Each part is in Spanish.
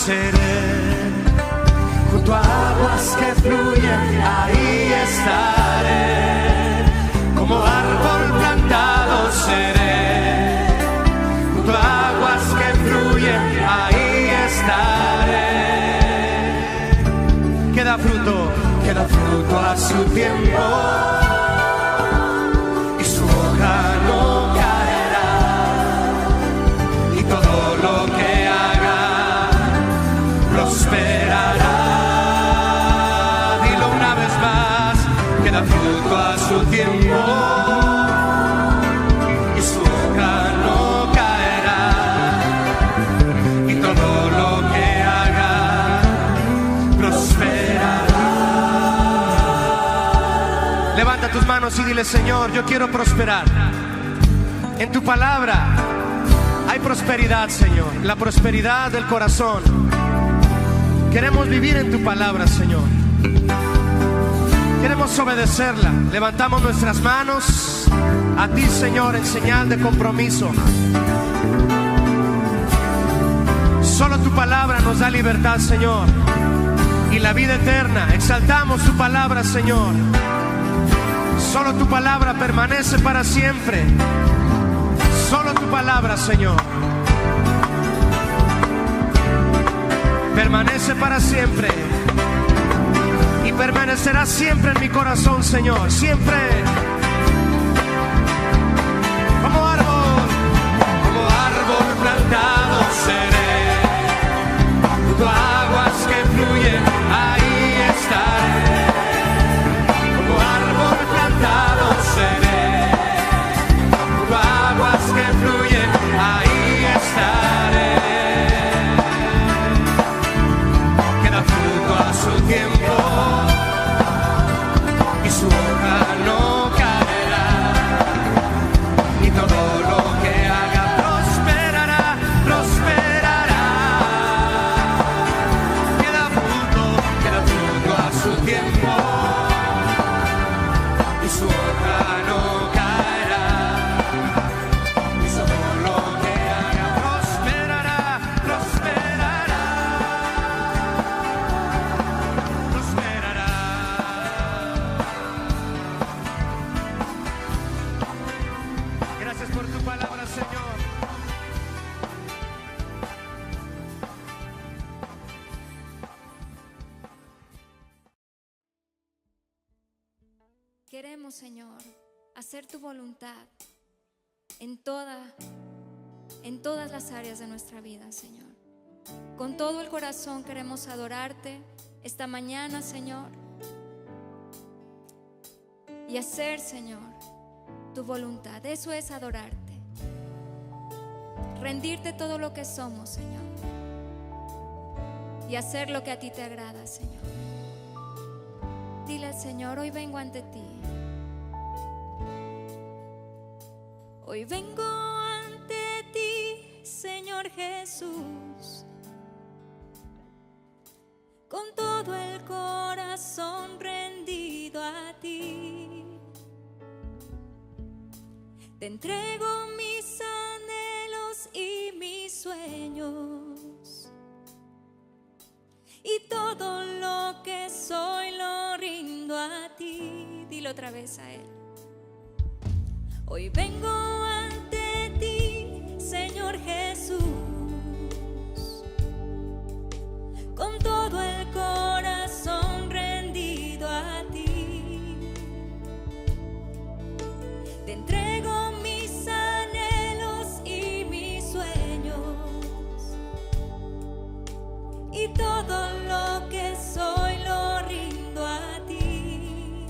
seré, junto a aguas que fluyen, ahí estaré. Como árbol plantado seré, junto a aguas que fluyen, ahí estaré. Queda fruto a su tiempo, y su hoja no caerá, y todo lo que haga prosperará. Dilo una vez más, queda fruto a su tiempo, y su hoja no caerá, y todo lo que haga prosperará. Levanta tus manos y dile: Señor, yo quiero prosperar. En tu palabra hay prosperidad, Señor, la prosperidad del corazón. Queremos vivir en tu palabra, Señor. Queremos obedecerla. Levantamos nuestras manos a ti, Señor, en señal de compromiso. Solo tu palabra nos da libertad, Señor, y la vida eterna. Exaltamos tu palabra, Señor. Solo tu palabra permanece para siempre. Solo tu palabra, Señor, permanece para siempre y permanecerá siempre en mi corazón, Señor, siempre. Como árbol plantado seré, junto a aguas que fluyen, ahí estaré. Como árbol plantado seré, junto a aguas que fluyen, ahí estaré. Queda fruto a su tiempo, y su hoja no caerá, y todo lo que haga prosperará, prosperará. Queda fruto a su tiempo, y su hoja no caerá, y todo lo que haga prosperará, prosperará, prosperará. Gracias por tu palabra, Señor. Queremos, Señor, hacer tu voluntad en todas las áreas de nuestra vida, Señor. Con todo el corazón queremos adorarte esta mañana, Señor, y hacer, Señor, tu voluntad. Eso es adorarte, rendirte todo lo que somos, Señor, y hacer lo que a ti te agrada, Señor. Dile al Señor: hoy vengo ante ti. Hoy vengo ante ti, Señor Jesús, con todo el corazón rendido a ti. Te entrego mis anhelos y mis sueños, y todo lo que soy lo rindo a ti. Dilo otra vez a Él. Hoy vengo ante ti, Señor Jesús, con todo el corazón rendido a ti. Te entrego mis anhelos y mis sueños, y todo lo que soy lo rindo a ti.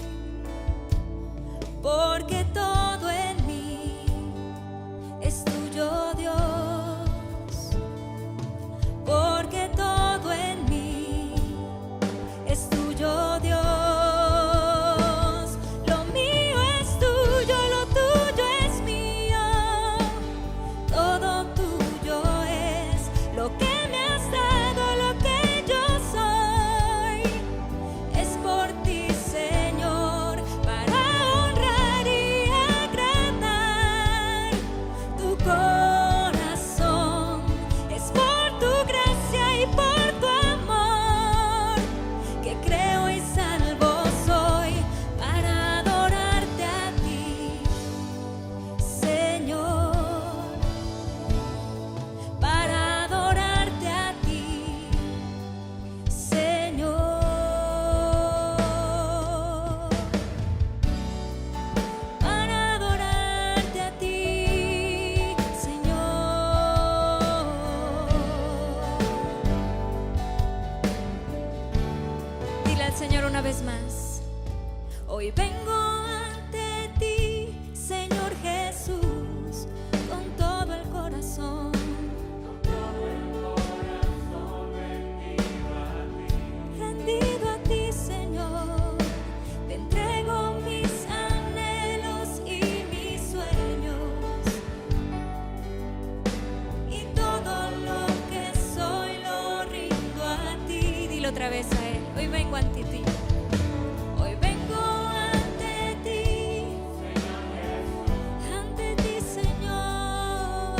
Porque todo en mí otra vez a Él. Hoy vengo ante ti. Hoy vengo ante ti. Ante ti, Señor.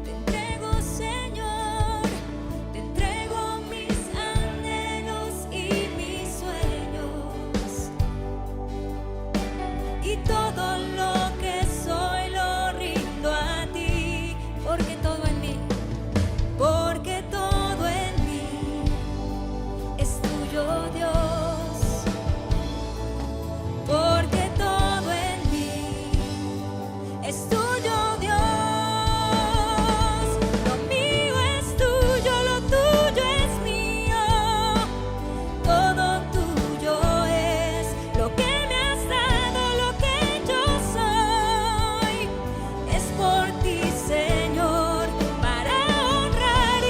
Te entrego, Señor. Te entrego mis anhelos y mis sueños. Y todo lo que soy lo rindo a ti. Porque todo en mí es tuyo, Dios. Porque todo en mí es tuyo, Dios. Lo mío es tuyo, lo tuyo es mío. Todo tuyo es lo que me has dado, lo que yo soy. Es por ti, Señor, para honrar y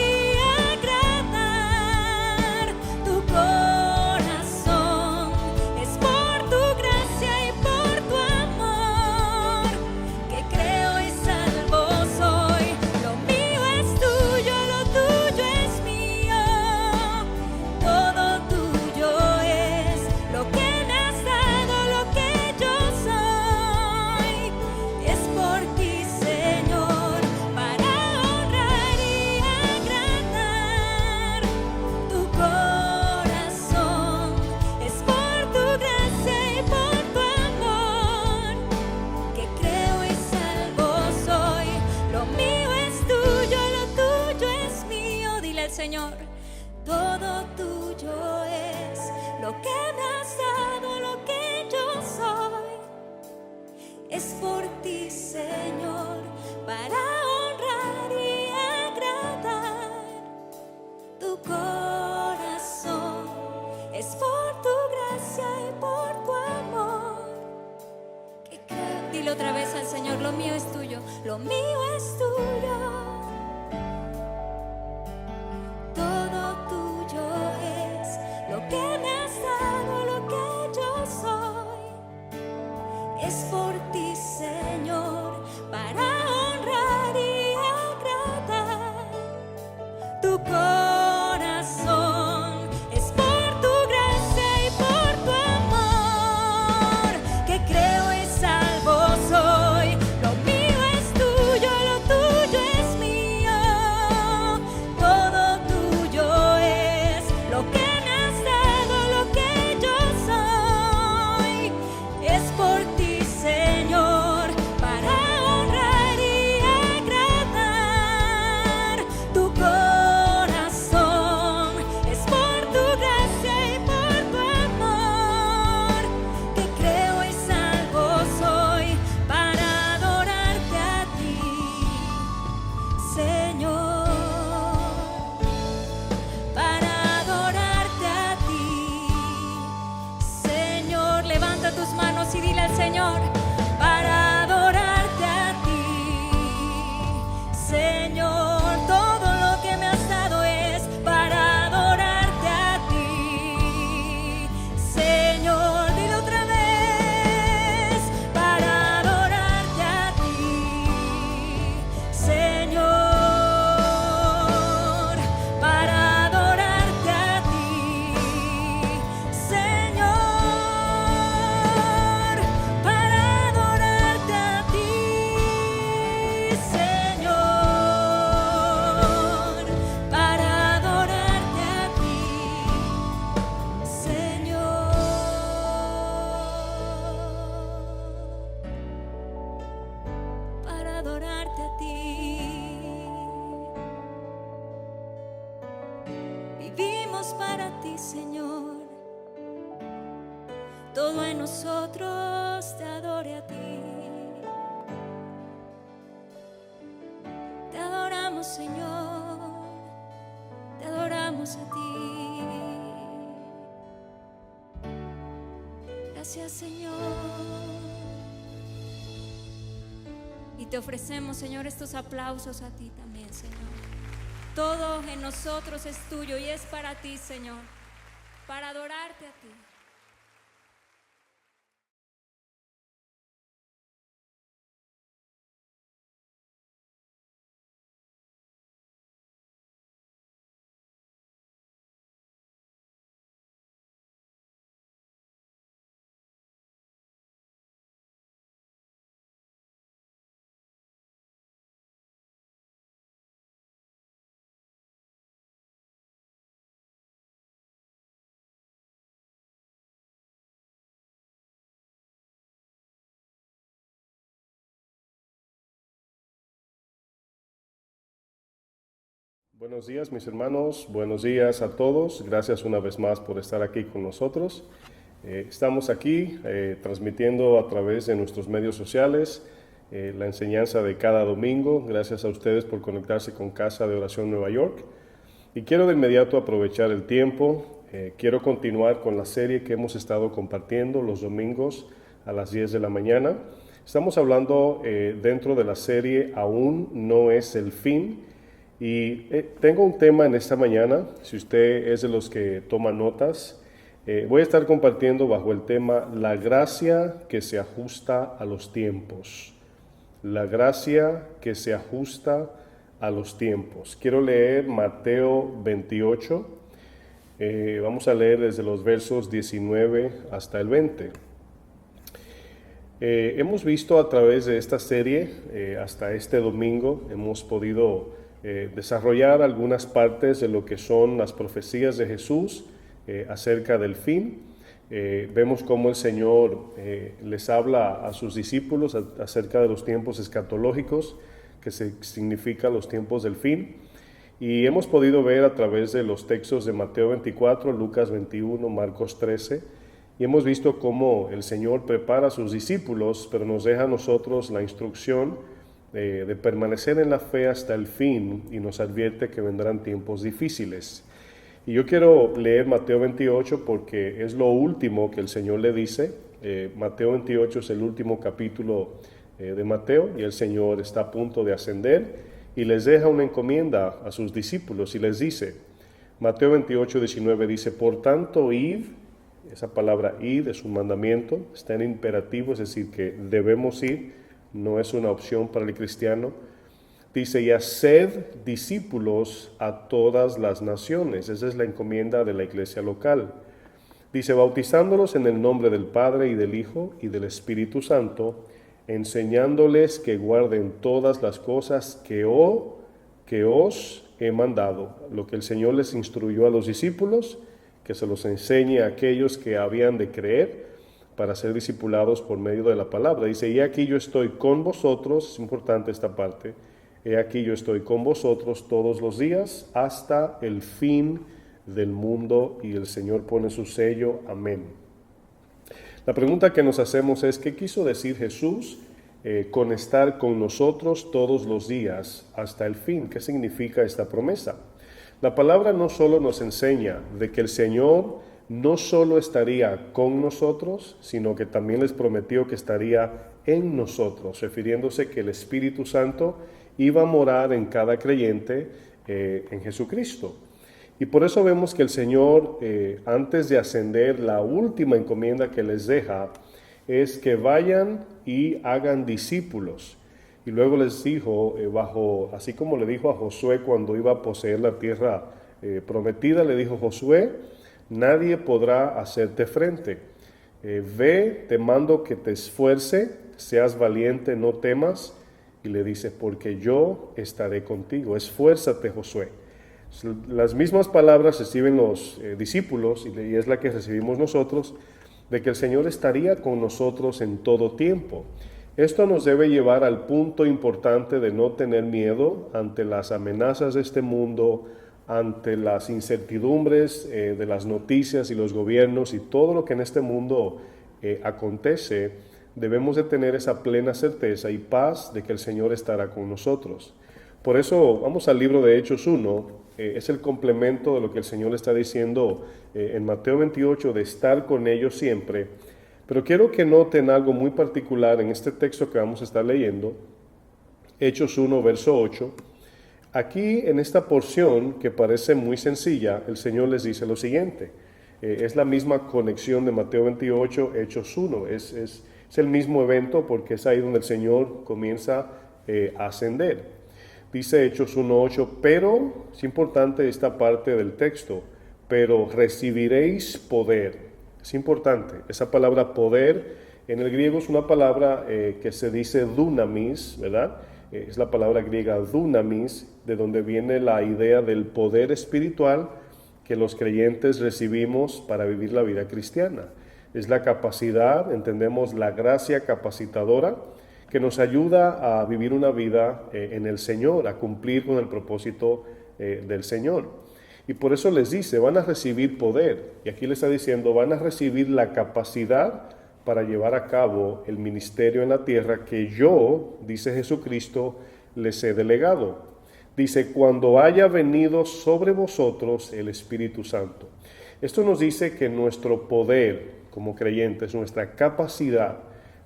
agradar tu corazón. Es por tu gracia y por tu amor que creo y salvo soy. Lo mío es tuyo, lo tuyo es mío. Todo tuyo es lo que me has dado, lo que yo soy. Es por ti, Señor, para honrar y agradar tu corazón. Es por tu gracia y por tu amor que creo y salvo soy. Lo mío es tuyo, lo tuyo es mío. Dile al Señor, todo tuyo es lo que me has dado, lo que yo soy. Es por ti, Señor, para honrar y agradar tu corazón. Es por tu gracia y por tu amor que creo. Dile otra vez al Señor, lo mío es tuyo, lo mío es tuyo. Todo tuyo es lo que me has dado, lo que yo soy. Es por ti, Señor, para honrar y agradar tu corazón. Es por tu gracia y por tu amor que creo y salvo soy. Lo mío es tuyo, lo tuyo es mío. Todo tuyo es lo que me has dado, lo que yo soy. Es por ti, Señor, para honrar y agradar tu corazón. Es por tu gracia y por tu amor que creo y salvo soy, para adorarte a ti, Señor. Para adorarte a ti, Señor. Levanta tus manos y dile al Señor, para adorarte a ti, Señor. Todo lo que me has dado es para adorarte a ti, Señor. Dile otra vez, para adorarte a ti, Señor. Para adorarte a ti, Señor. Para adorarte a ti, Señor. Para adorarte a ti, Señor. Para adorarte a ti. Vivimos para ti, Señor. Todo en nosotros te adore a ti. Te adoramos, Señor. Te adoramos a ti. Gracias, Señor. Y te ofrecemos, Señor, estos aplausos a ti también, Señor. Todo en nosotros es tuyo y es para ti, Señor, para adorarte a ti. Buenos días, mis hermanos, buenos días a todos. Gracias una vez más por estar aquí con nosotros. Estamos aquí transmitiendo a través de nuestros medios sociales la enseñanza de cada domingo. Gracias a ustedes por conectarse con Casa de Oración Nueva York. Y quiero de inmediato aprovechar el tiempo. Quiero continuar con la serie que hemos estado compartiendo los domingos a las 10 de la mañana. Estamos hablando dentro de la serie Aún no es el fin. Y tengo un tema en esta mañana. Si usted es de los que toma notas, voy a estar compartiendo bajo el tema La gracia que se ajusta a los tiempos. La gracia que se ajusta a los tiempos. Quiero leer Mateo 28. Vamos a leer desde los versos 19 hasta el 20. Hemos visto a través de esta serie, hasta este domingo, hemos podido desarrollar algunas partes de lo que son las profecías de Jesús acerca del fin. Vemos cómo el Señor les habla a sus discípulos acerca de los tiempos escatológicos, que significa los tiempos del fin. Y hemos podido ver a través de los textos de Mateo 24, Lucas 21, Marcos 13, y hemos visto cómo el Señor prepara a sus discípulos, pero nos deja a nosotros la instrucción de permanecer en la fe hasta el fin, y nos advierte que vendrán tiempos difíciles. Y yo quiero leer Mateo 28 porque es lo último que el Señor le dice. Mateo 28 es el último capítulo de Mateo, y el Señor está a punto de ascender y les deja una encomienda a sus discípulos y les dice, Mateo 28, 19 dice, por tanto, id. Esa palabra id es un mandamiento, está en imperativo, es decir, que debemos ir, no es una opción para el cristiano. Dice, y haced discípulos a todas las naciones. Esa es la encomienda de la iglesia local. Dice, bautizándolos en el nombre del Padre y del Hijo y del Espíritu Santo, enseñándoles que guarden todas las cosas que os he mandado. Lo que el Señor les instruyó a los discípulos, que se los enseñe a aquellos que habían de creer para ser discipulados por medio de la palabra. Dice, y aquí yo estoy con vosotros, es importante esta parte, he aquí yo estoy con vosotros todos los días hasta el fin del mundo, y el Señor pone su sello, amén. La pregunta que nos hacemos es, ¿qué quiso decir Jesús con estar con nosotros todos los días hasta el fin? ¿Qué significa esta promesa? La palabra no solo nos enseña de que el Señor no solo estaría con nosotros, sino que también les prometió que estaría en nosotros, refiriéndose que el Espíritu Santo iba a morar en cada creyente en Jesucristo. Y por eso vemos que el Señor, antes de ascender, la última encomienda que les deja es que vayan y hagan discípulos. Y luego les dijo, así como le dijo a Josué cuando iba a poseer la tierra prometida, le dijo, Josué, nadie podrá hacerte frente. Ve, te mando que te esfuerce, seas valiente, no temas. Y le dice, porque yo estaré contigo. Esfuérzate, Josué. Las mismas palabras reciben los discípulos, y es la que recibimos nosotros, de que el Señor estaría con nosotros en todo tiempo. Esto nos debe llevar al punto importante de no tener miedo ante las amenazas de este mundo, ante las incertidumbres de las noticias y los gobiernos y todo lo que en este mundo acontece. Debemos de tener esa plena certeza y paz de que el Señor estará con nosotros. Por eso vamos al libro de Hechos 1, es el complemento de lo que el Señor está diciendo en Mateo 28, de estar con ellos siempre. Pero quiero que noten algo muy particular en este texto que vamos a estar leyendo, Hechos 1, verso 8. Aquí en esta porción, que parece muy sencilla, el Señor les dice lo siguiente. Es la misma conexión de Mateo 28, Hechos 1. Es el mismo evento, porque es ahí donde el Señor comienza a ascender. Dice Hechos 1:8, pero, es importante esta parte del texto, pero recibiréis poder. Es importante, esa palabra poder en el griego es una palabra que se dice dunamis, ¿verdad? Es la palabra griega dunamis, de donde viene la idea del poder espiritual que los creyentes recibimos para vivir la vida cristiana. Es la capacidad, entendemos la gracia capacitadora, que nos ayuda a vivir una vida en el Señor, a cumplir con el propósito del Señor. Y por eso les dice, van a recibir poder. Y aquí les está diciendo, van a recibir la capacidad para llevar a cabo el ministerio en la tierra que yo, dice Jesucristo, les he delegado. Dice, cuando haya venido sobre vosotros el Espíritu Santo. Esto nos dice que nuestro poder como creyentes, nuestra capacidad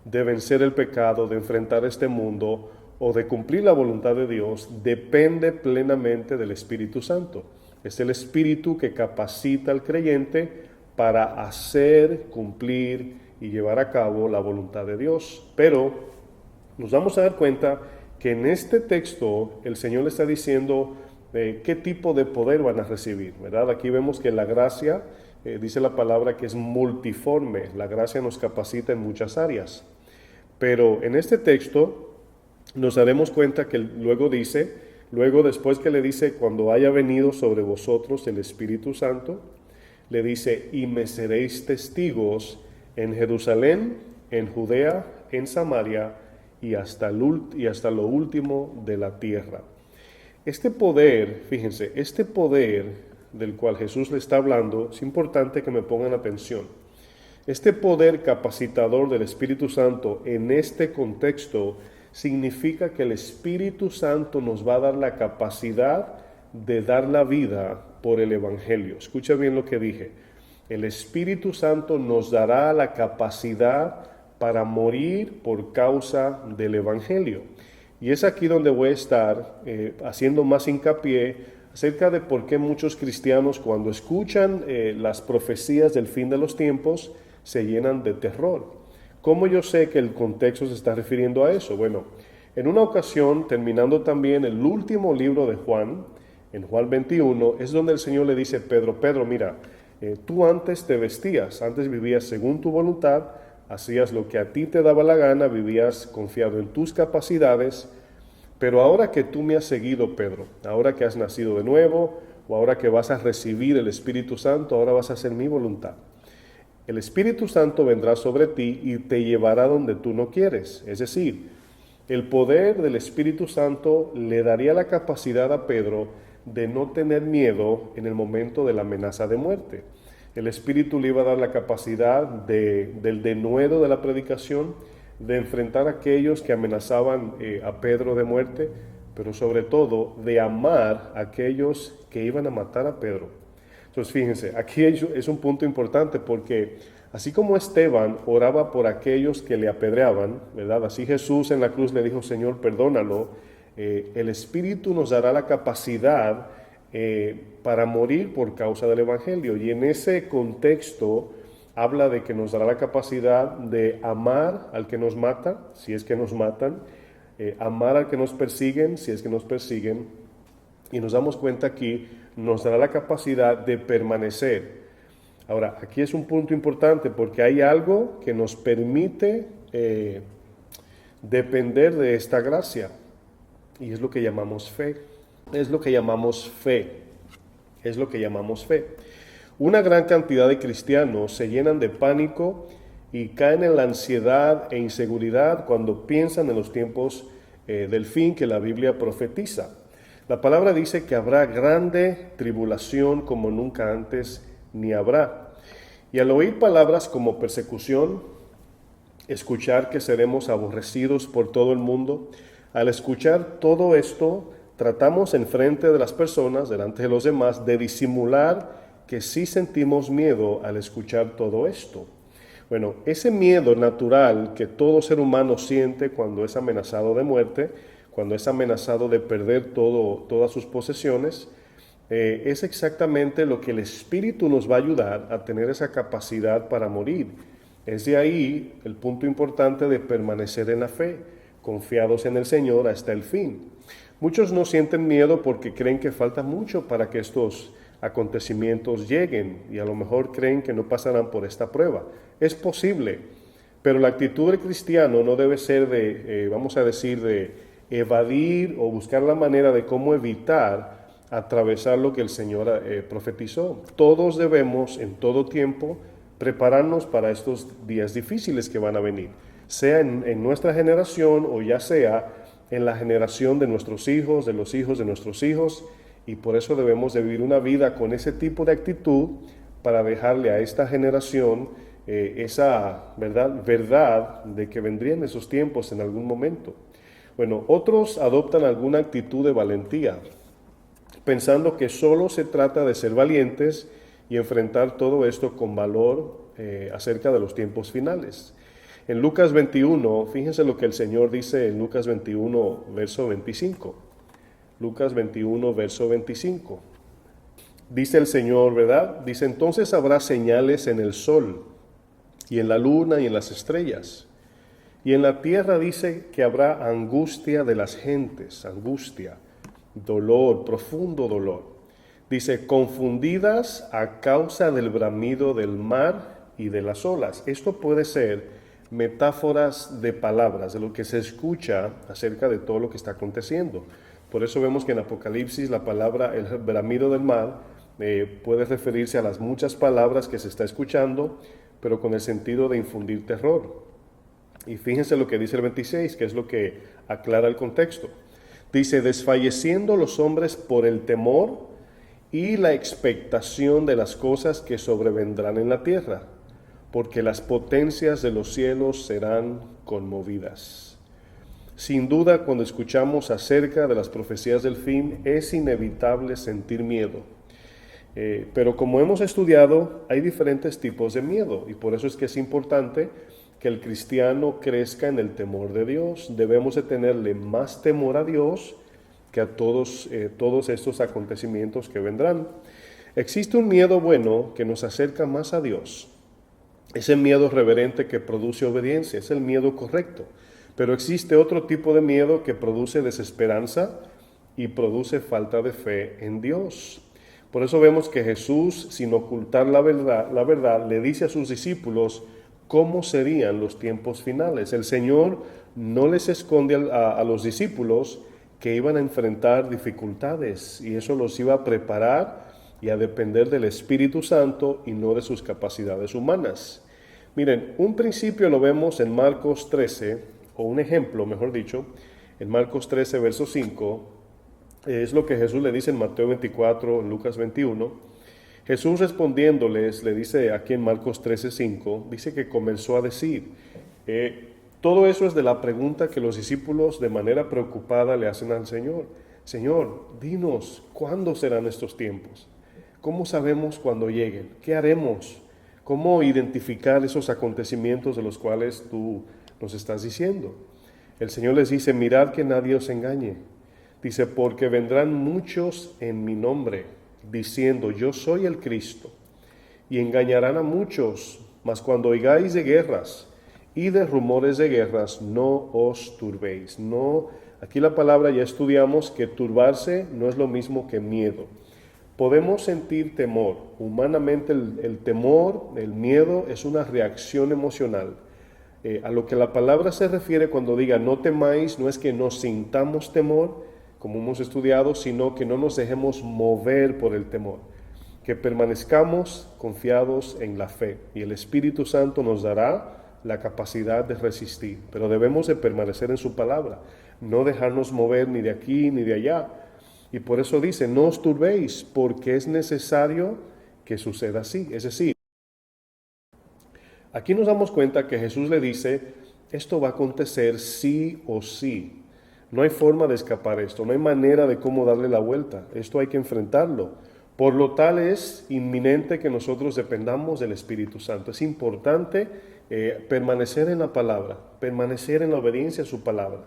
de vencer el pecado, de enfrentar este mundo o de cumplir la voluntad de Dios, depende plenamente del Espíritu Santo. Es el Espíritu que capacita al creyente para hacer, cumplir y llevar a cabo la voluntad de Dios. Pero nos vamos a dar cuenta que en este texto el Señor le está diciendo qué tipo de poder van a recibir, ¿verdad? Aquí vemos que la gracia, dice la palabra que es multiforme, la gracia nos capacita en muchas áreas. Pero en este texto nos daremos cuenta que luego después que le dice, cuando haya venido sobre vosotros el Espíritu Santo, le dice, y me seréis testigos en Jerusalén, en Judea, en Samaria y hasta lo último de la tierra. Este poder, fíjense, este poder del cual Jesús le está hablando, es importante que me pongan atención. Este poder capacitador del Espíritu Santo en este contexto significa que el Espíritu Santo nos va a dar la capacidad de dar la vida por el Evangelio. Escucha bien lo que dije. El Espíritu Santo nos dará la capacidad para morir por causa del Evangelio. Y es aquí donde voy a estar haciendo más hincapié acerca de por qué muchos cristianos cuando escuchan las profecías del fin de los tiempos se llenan de terror. ¿Cómo yo sé que el contexto se está refiriendo a eso? Bueno, en una ocasión, terminando también el último libro de Juan, en Juan 21, es donde el Señor le dice a Pedro, mira, tú antes te vestías, antes vivías según tu voluntad, hacías lo que a ti te daba la gana, vivías confiado en tus capacidades, pero ahora que tú me has seguido, Pedro, ahora que has nacido de nuevo, o ahora que vas a recibir el Espíritu Santo, ahora vas a hacer mi voluntad. El Espíritu Santo vendrá sobre ti y te llevará donde tú no quieres. Es decir, el poder del Espíritu Santo le daría la capacidad a Pedro de no tener miedo en el momento de la amenaza de muerte. El Espíritu le iba a dar la capacidad del denuedo de la predicación, de enfrentar a aquellos que amenazaban a Pedro de muerte, pero sobre todo de amar a aquellos que iban a matar a Pedro. Entonces fíjense, aquí es un punto importante porque así como Esteban oraba por aquellos que le apedreaban, ¿verdad? Así Jesús en la cruz le dijo, Señor, perdónalo. El Espíritu nos dará la capacidad para morir por causa del Evangelio. Y en ese contexto habla de que nos dará la capacidad de amar al que nos mata, si es que nos matan, amar al que nos persiguen, si es que nos persiguen. Y nos damos cuenta aquí, nos dará la capacidad de permanecer. Ahora, aquí es un punto importante porque hay algo que nos permite depender de esta gracia. Y es lo que llamamos fe. Es lo que llamamos fe. Es lo que llamamos fe. Una gran cantidad de cristianos se llenan de pánico y caen en la ansiedad e inseguridad cuando piensan en los tiempos del fin que la Biblia profetiza. La palabra dice que habrá grande tribulación como nunca antes ni habrá. Y al oír palabras como persecución, escuchar que seremos aborrecidos por todo el mundo, al escuchar todo esto, tratamos enfrente de las personas, delante de los demás, de disimular que sí sentimos miedo al escuchar todo esto. Bueno, ese miedo natural que todo ser humano siente cuando es amenazado de muerte, cuando es amenazado de perder todas sus posesiones, es exactamente lo que el Espíritu nos va a ayudar a tener esa capacidad para morir. Es de ahí el punto importante de permanecer en la fe, confiados en el Señor hasta el fin. Muchos no sienten miedo porque creen que falta mucho para que estos acontecimientos lleguen y a lo mejor creen que no pasarán por esta prueba. Es posible, pero la actitud del cristiano no debe ser de evadir o buscar la manera de cómo evitar atravesar lo que el Señor profetizó. Todos debemos en todo tiempo prepararnos para estos días difíciles que van a venir, sea en nuestra generación o ya sea en la generación de nuestros hijos, de los hijos de nuestros hijos Y por eso debemos de vivir una vida con ese tipo de actitud para dejarle a esta generación esa verdad de que vendrían esos tiempos en algún momento. Bueno, otros adoptan alguna actitud de valentía, pensando que solo se trata de ser valientes y enfrentar todo esto con valor acerca de los tiempos finales. En Lucas 21, fíjense lo que el Señor dice en Lucas 21, verso 25. Lucas 21, verso 25. Dice el Señor, ¿verdad? Dice, entonces habrá señales en el sol, y en la luna, y en las estrellas. Y en la tierra dice que habrá angustia de las gentes, angustia, dolor, profundo dolor. Dice, confundidas a causa del bramido del mar y de las olas. Esto puede ser metáforas de palabras, de lo que se escucha acerca de todo lo que está aconteciendo. Por eso vemos que en Apocalipsis la palabra, el bramido del mar, puede referirse a las muchas palabras que se está escuchando, pero con el sentido de infundir terror. Y fíjense lo que dice el 26, que es lo que aclara el contexto. Dice, desfalleciendo los hombres por el temor y la expectación de las cosas que sobrevendrán en la tierra, porque las potencias de los cielos serán conmovidas. Sin duda, cuando escuchamos acerca de las profecías del fin, es inevitable sentir miedo. Pero como hemos estudiado, hay diferentes tipos de miedo, y por eso es que es importante que el cristiano crezca en el temor de Dios. Debemos de tenerle más temor a Dios que a todos estos acontecimientos que vendrán. Existe un miedo bueno que nos acerca más a Dios. Ese miedo reverente que produce obediencia, es el miedo correcto. Pero existe otro tipo de miedo que produce desesperanza y produce falta de fe en Dios. Por eso vemos que Jesús, sin ocultar la verdad, le dice a sus discípulos cómo serían los tiempos finales. El Señor no les esconde a los discípulos que iban a enfrentar dificultades, y eso los iba a preparar y a depender del Espíritu Santo y no de sus capacidades humanas. Miren, un principio lo vemos en Marcos 13, o un ejemplo, mejor dicho, en Marcos 13, verso 5, es lo que Jesús le dice en Mateo 24, en Lucas 21. Jesús respondiéndoles, le dice aquí en Marcos 13, 5, dice que comenzó a decir, todo eso es de la pregunta que los discípulos de manera preocupada le hacen al Señor. Señor, dinos, ¿cuándo serán estos tiempos? ¿Cómo sabemos cuándo lleguen? ¿Qué haremos? ¿Cómo identificar esos acontecimientos de los cuales tú nos estás diciendo? El Señor les dice, mirad que nadie os engañe. Dice, porque vendrán muchos en mi nombre, diciendo, yo soy el Cristo, y engañarán a muchos, mas cuando oigáis de guerras y de rumores de guerras, no os turbéis. No, aquí la palabra ya estudiamos que turbarse no es lo mismo que miedo. Podemos sentir temor. Humanamente el temor, el miedo es una reacción emocional. A lo que la palabra se refiere cuando diga no temáis, no es que no sintamos temor, como hemos estudiado, sino que no nos dejemos mover por el temor, que permanezcamos confiados en la fe, y el Espíritu Santo nos dará la capacidad de resistir, pero debemos de permanecer en su palabra, no dejarnos mover ni de aquí ni de allá, y por eso dice, no os turbéis, porque es necesario que suceda así, es decir, aquí nos damos cuenta que Jesús le dice, esto va a acontecer sí o sí. No hay forma de escapar esto, no hay manera de cómo darle la vuelta. Esto hay que enfrentarlo. Por lo tal es inminente que nosotros dependamos del Espíritu Santo. Es importante permanecer en la palabra, permanecer en la obediencia a su palabra.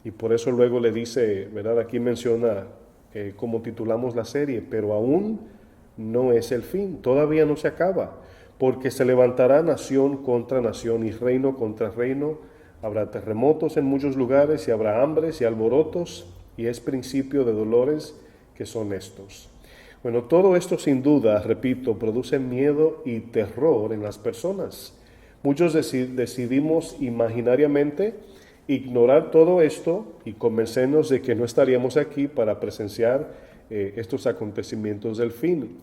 Y por eso luego le dice, ¿verdad? Aquí menciona como titulamos la serie, pero aún no es el fin, todavía no se acaba, porque se levantará nación contra nación y reino contra reino. Habrá terremotos en muchos lugares y habrá hambres y alborotos, y es principio de dolores que son estos. Bueno, todo esto sin duda, repito, produce miedo y terror en las personas. Muchos decidimos imaginariamente ignorar todo esto y convencernos de que no estaríamos aquí para presenciar estos acontecimientos del fin.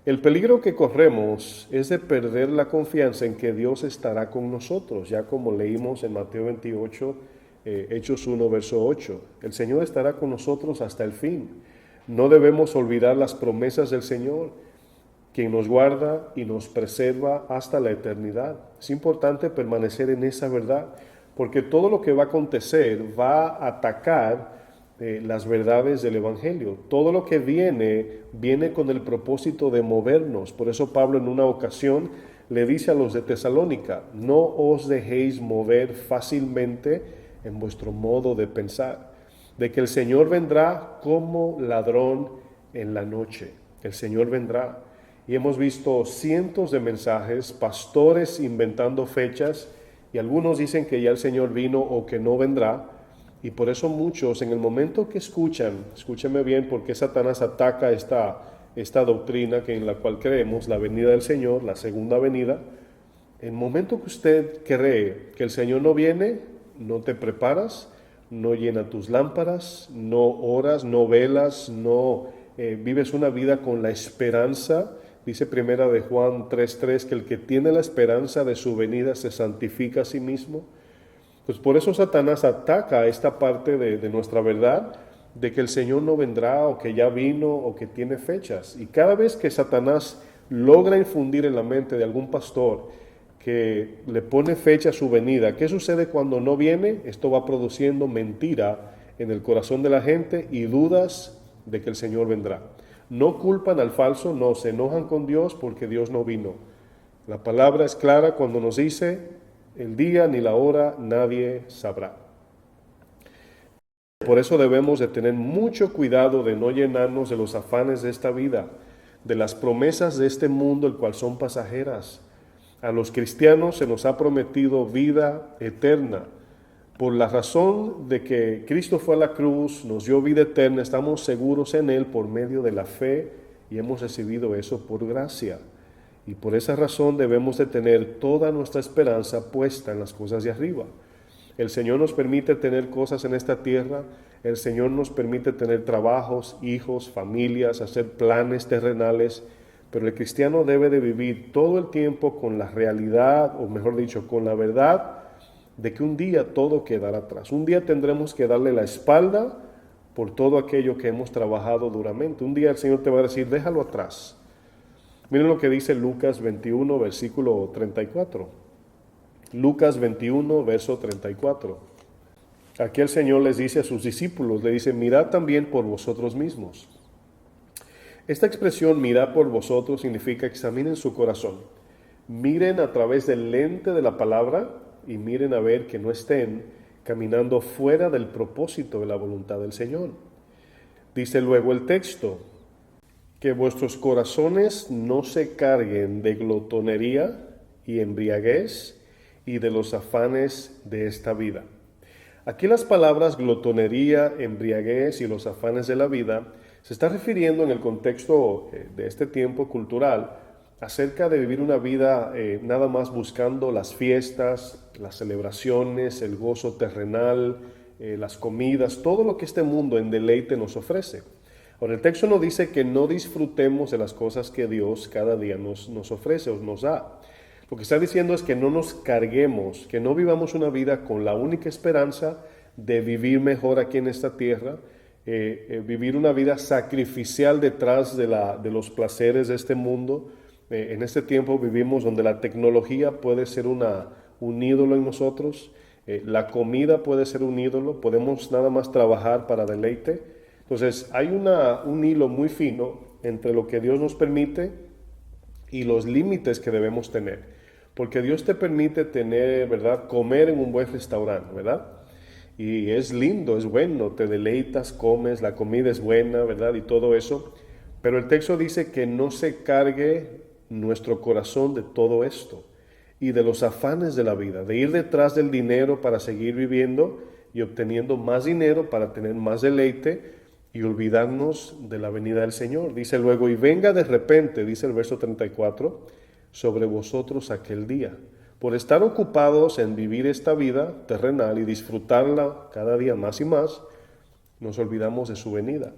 El peligro que corremos es de perder la confianza en que Dios estará con nosotros, ya como leímos en Mateo 28, Hechos 1, verso 8. El Señor estará con nosotros hasta el fin. No debemos olvidar las promesas del Señor, quien nos guarda y nos preserva hasta la eternidad. Es importante permanecer en esa verdad, porque todo lo que va a acontecer va a atacar las verdades del Evangelio. Todo lo que viene con el propósito de movernos. Por eso Pablo en una ocasión le dice a los de Tesalónica: no os dejéis mover fácilmente en vuestro modo de pensar, de que el Señor vendrá como ladrón en la noche. El Señor vendrá. Y hemos visto cientos de mensajes, pastores inventando fechas, y algunos dicen que ya el Señor vino o que no vendrá. Y por eso muchos, en el momento que escúcheme bien, porque Satanás ataca esta doctrina en la cual creemos, la venida del Señor, la segunda venida. En el momento que usted cree que el Señor no viene, no te preparas, no llenas tus lámparas, no oras, no velas, no vives una vida con la esperanza. Dice primera de Juan 3:3 que el que tiene la esperanza de su venida se santifica a sí mismo. Pues por eso Satanás ataca esta parte de nuestra verdad, de que el Señor no vendrá, o que ya vino, o que tiene fechas. Y cada vez que Satanás logra infundir en la mente de algún pastor que le pone fecha a su venida, ¿qué sucede cuando no viene? Esto va produciendo mentira en el corazón de la gente y dudas de que el Señor vendrá. No culpan al falso, no se enojan con Dios porque Dios no vino. La palabra es clara cuando nos dice: el día ni la hora nadie sabrá. Por eso debemos de tener mucho cuidado de no llenarnos de los afanes de esta vida, de las promesas de este mundo, el cual son pasajeras. A los cristianos se nos ha prometido vida eterna. Por la razón de que Cristo fue a la cruz, nos dio vida eterna, estamos seguros en Él por medio de la fe y hemos recibido eso por gracia. Y por esa razón debemos de tener toda nuestra esperanza puesta en las cosas de arriba. El Señor nos permite tener cosas en esta tierra, el Señor nos permite tener trabajos, hijos, familias, hacer planes terrenales, pero el cristiano debe de vivir todo el tiempo con la realidad, o mejor dicho, con la verdad de que un día todo quedará atrás. Un día tendremos que darle la espalda por todo aquello que hemos trabajado duramente. Un día el Señor te va a decir: déjalo atrás. Miren lo que dice Lucas 21, versículo 34. Lucas 21, verso 34. Aquí el Señor les dice a sus discípulos, le dice: mirad también por vosotros mismos. Esta expresión, mirad por vosotros, significa examinen su corazón. Miren a través del lente de la palabra y miren a ver que no estén caminando fuera del propósito de la voluntad del Señor. Dice luego el texto: que vuestros corazones no se carguen de glotonería y embriaguez y de los afanes de esta vida. Aquí las palabras glotonería, embriaguez y los afanes de la vida se está refiriendo en el contexto de este tiempo cultural acerca de vivir una vida nada más buscando las fiestas, las celebraciones, el gozo terrenal, las comidas, todo lo que este mundo en deleite nos ofrece. Ahora, el texto nos dice que no disfrutemos de las cosas que Dios cada día nos ofrece o nos da. Lo que está diciendo es que no nos carguemos, que no vivamos una vida con la única esperanza de vivir mejor aquí en esta tierra, vivir una vida sacrificial detrás de los placeres de este mundo. En este tiempo vivimos donde la tecnología puede ser un ídolo en nosotros, la comida puede ser un ídolo, podemos nada más trabajar para deleite. Entonces hay un hilo muy fino entre lo que Dios nos permite y los límites que debemos tener. Porque Dios te permite tener, ¿verdad?, comer en un buen restaurante, ¿verdad? Y es lindo, es bueno, te deleitas, comes, la comida es buena, ¿verdad? Y todo eso. Pero el texto dice que no se cargue nuestro corazón de todo esto y de los afanes de la vida, de ir detrás del dinero para seguir viviendo y obteniendo más dinero para tener más deleite y olvidarnos de la venida del Señor. Dice luego: y venga de repente, dice el verso 34, sobre vosotros aquel día. Por estar ocupados en vivir esta vida terrenal y disfrutarla cada día más y más, nos olvidamos de su venida.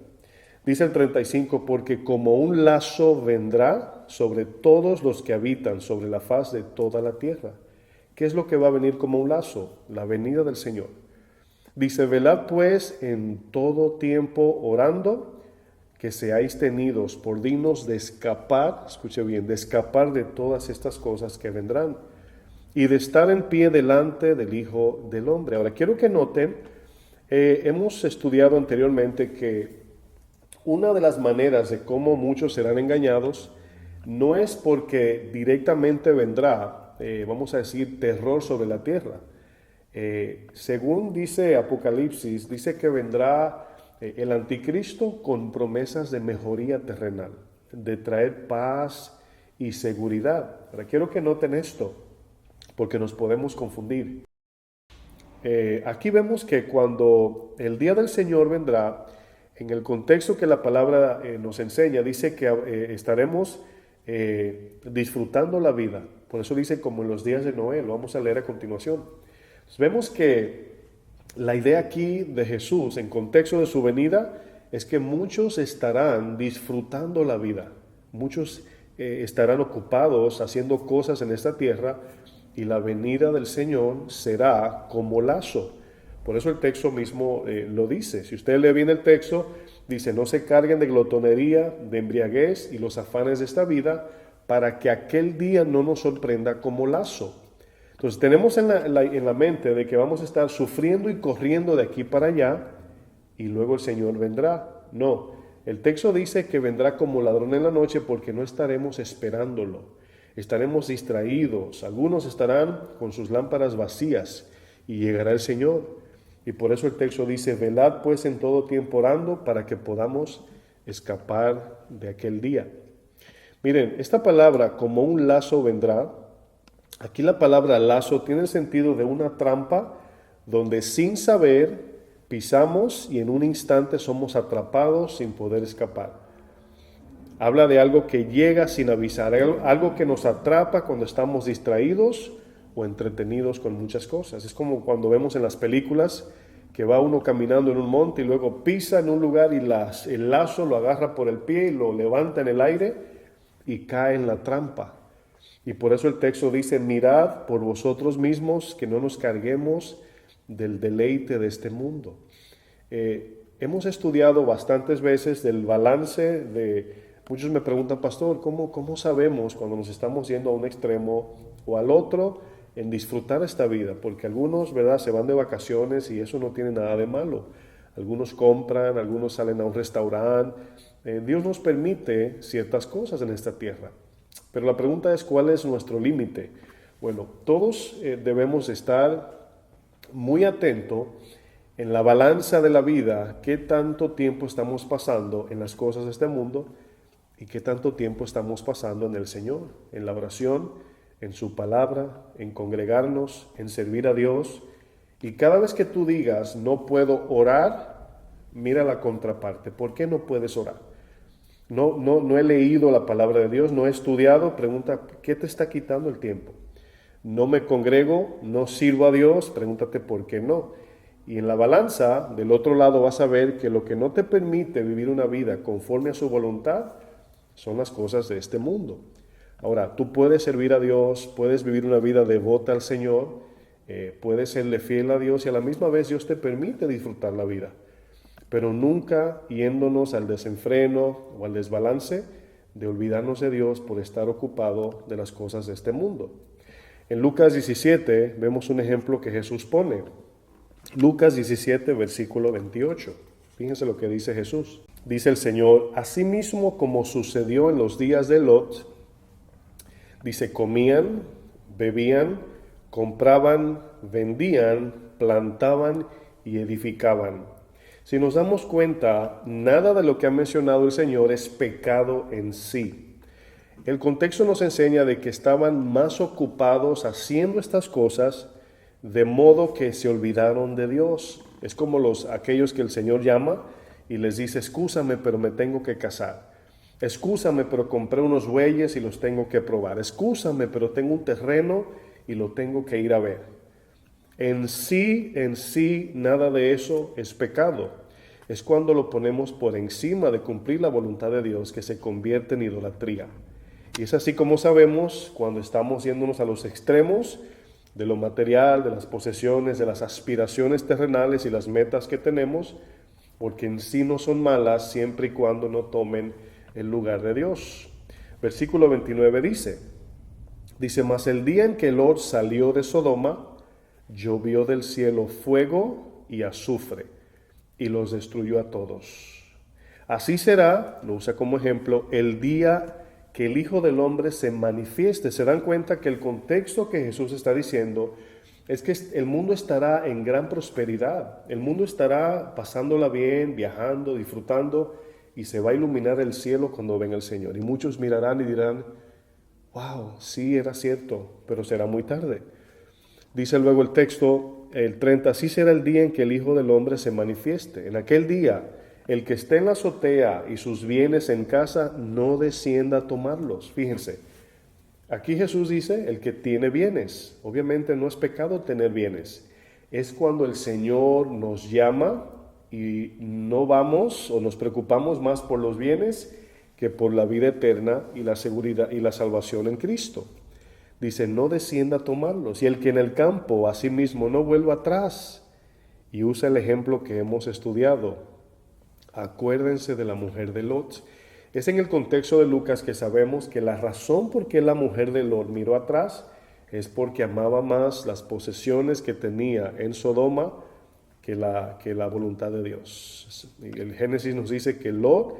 Dice el 35, porque como un lazo vendrá sobre todos los que habitan sobre la faz de toda la tierra. ¿Qué es lo que va a venir como un lazo? La venida del Señor. Dice: velad pues en todo tiempo orando. que seáis tenidos por dignos de escapar, escuche bien, de escapar de todas estas cosas que vendrán y de estar en pie delante del Hijo del Hombre. Ahora, quiero que noten, hemos estudiado anteriormente que una de las maneras de cómo muchos serán engañados no es porque directamente vendrá, vamos a decir, terror sobre la tierra. Según dice Apocalipsis, dice que vendrá el anticristo con promesas de mejoría terrenal, de traer paz y seguridad. Ahora quiero que noten esto, porque nos podemos confundir. Aquí vemos que cuando el día del Señor vendrá, en el contexto que la palabra nos enseña, dice que estaremos disfrutando la vida. Por eso dice como en los días de Noé, lo vamos a leer a continuación. Entonces, vemos que la idea aquí de Jesús en contexto de su venida es que muchos estarán disfrutando la vida, muchos estarán ocupados haciendo cosas en esta tierra y la venida del Señor será como lazo. Por eso el texto mismo lo dice. Si usted lee bien el texto, dice: no se carguen de glotonería, de embriaguez y los afanes de esta vida, para que aquel día no nos sorprenda como lazo. Entonces tenemos en la mente de que vamos a estar sufriendo y corriendo de aquí para allá y luego el Señor vendrá. No, el texto dice que vendrá como ladrón en la noche porque no estaremos esperándolo. Estaremos distraídos, algunos estarán con sus lámparas vacías y llegará el Señor. Y por eso el texto dice: velad pues en todo tiempo orando para que podamos escapar de aquel día. Miren, esta palabra como un lazo vendrá. Aquí la palabra lazo tiene el sentido de una trampa donde sin saber pisamos y en un instante somos atrapados sin poder escapar. Habla de algo que llega sin avisar, algo que nos atrapa cuando estamos distraídos o entretenidos con muchas cosas. Es como cuando vemos en las películas que va uno caminando en un monte y luego pisa en un lugar y el lazo lo agarra por el pie y lo levanta en el aire y cae en la trampa. Y por eso el texto dice: mirad por vosotros mismos que no nos carguemos del deleite de este mundo. Hemos estudiado bastantes veces del balance muchos me preguntan: pastor, ¿cómo sabemos cuando nos estamos yendo a un extremo o al otro en disfrutar esta vida? Porque algunos, ¿verdad?, se van de vacaciones y eso no tiene nada de malo. Algunos compran, algunos salen a un restaurante. Dios nos permite ciertas cosas en esta tierra. Pero la pregunta es: ¿cuál es nuestro límite? Bueno, todos debemos estar muy atentos en la balanza de la vida, qué tanto tiempo estamos pasando en las cosas de este mundo y qué tanto tiempo estamos pasando en el Señor, en la oración, en su palabra, en congregarnos, en servir a Dios. Y cada vez que tú digas: no puedo orar, mira la contraparte. ¿Por qué no puedes orar? No he leído la palabra de Dios, no he estudiado. Pregunta: ¿qué te está quitando el tiempo? No me congrego, no sirvo a Dios. Pregúntate por qué no. Y en la balanza, del otro lado, vas a ver que lo que no te permite vivir una vida conforme a su voluntad son las cosas de este mundo. Ahora, tú puedes servir a Dios, puedes vivir una vida devota al Señor, puedes serle fiel a Dios y a la misma vez Dios te permite disfrutar la vida. Pero nunca yéndonos al desenfreno o al desbalance de olvidarnos de Dios por estar ocupado de las cosas de este mundo. En Lucas 17 vemos un ejemplo que Jesús pone. Lucas 17, versículo 28. Fíjense lo que dice Jesús. Dice el Señor: asimismo como sucedió en los días de Lot, dice, comían, bebían, compraban, vendían, plantaban y edificaban. Si nos damos cuenta, nada de lo que ha mencionado el Señor es pecado en sí. El contexto nos enseña de que estaban más ocupados haciendo estas cosas, de modo que se olvidaron de Dios. Es como aquellos que el Señor llama y les dice: excúsame, pero me tengo que casar. Excúsame, pero compré unos bueyes y los tengo que probar. Excúsame, pero tengo un terreno y lo tengo que ir a ver. En sí, nada de eso es pecado. Es cuando lo ponemos por encima de cumplir la voluntad de Dios que se convierte en idolatría. Y es así como sabemos cuando estamos yéndonos a los extremos de lo material, de las posesiones, de las aspiraciones terrenales y las metas que tenemos. porque en sí no son malas siempre y cuando no tomen el lugar de Dios. Versículo 29 dice, mas el día en que Lot salió de Sodoma, llovió del cielo fuego y azufre, y los destruyó a todos. Así será, lo usa como ejemplo, el día que el Hijo del Hombre se manifieste. Se dan cuenta que el contexto que Jesús está diciendo es que el mundo estará en gran prosperidad, el mundo estará pasándola bien, viajando, disfrutando, y se va a iluminar el cielo cuando venga el Señor. Y muchos mirarán y dirán, wow, sí era cierto, pero será muy tarde. Dice luego el texto, el 30, así será el día en que el Hijo del Hombre se manifieste. En aquel día, el que esté en la azotea y sus bienes en casa, no descienda a tomarlos. Fíjense, aquí Jesús dice, el que tiene bienes. Obviamente no es pecado tener bienes. Es cuando el Señor nos llama y no vamos o nos preocupamos más por los bienes que por la vida eterna y la seguridad y la salvación en Cristo. Dice, no descienda a tomarlos. Y el que en el campo asimismo no vuelva atrás. Y usa el ejemplo que hemos estudiado. Acuérdense de la mujer de Lot. Es en el contexto de Lucas que sabemos que la razón por qué la mujer de Lot miró atrás es porque amaba más las posesiones que tenía en Sodoma que la voluntad de Dios. Y el Génesis nos dice que Lot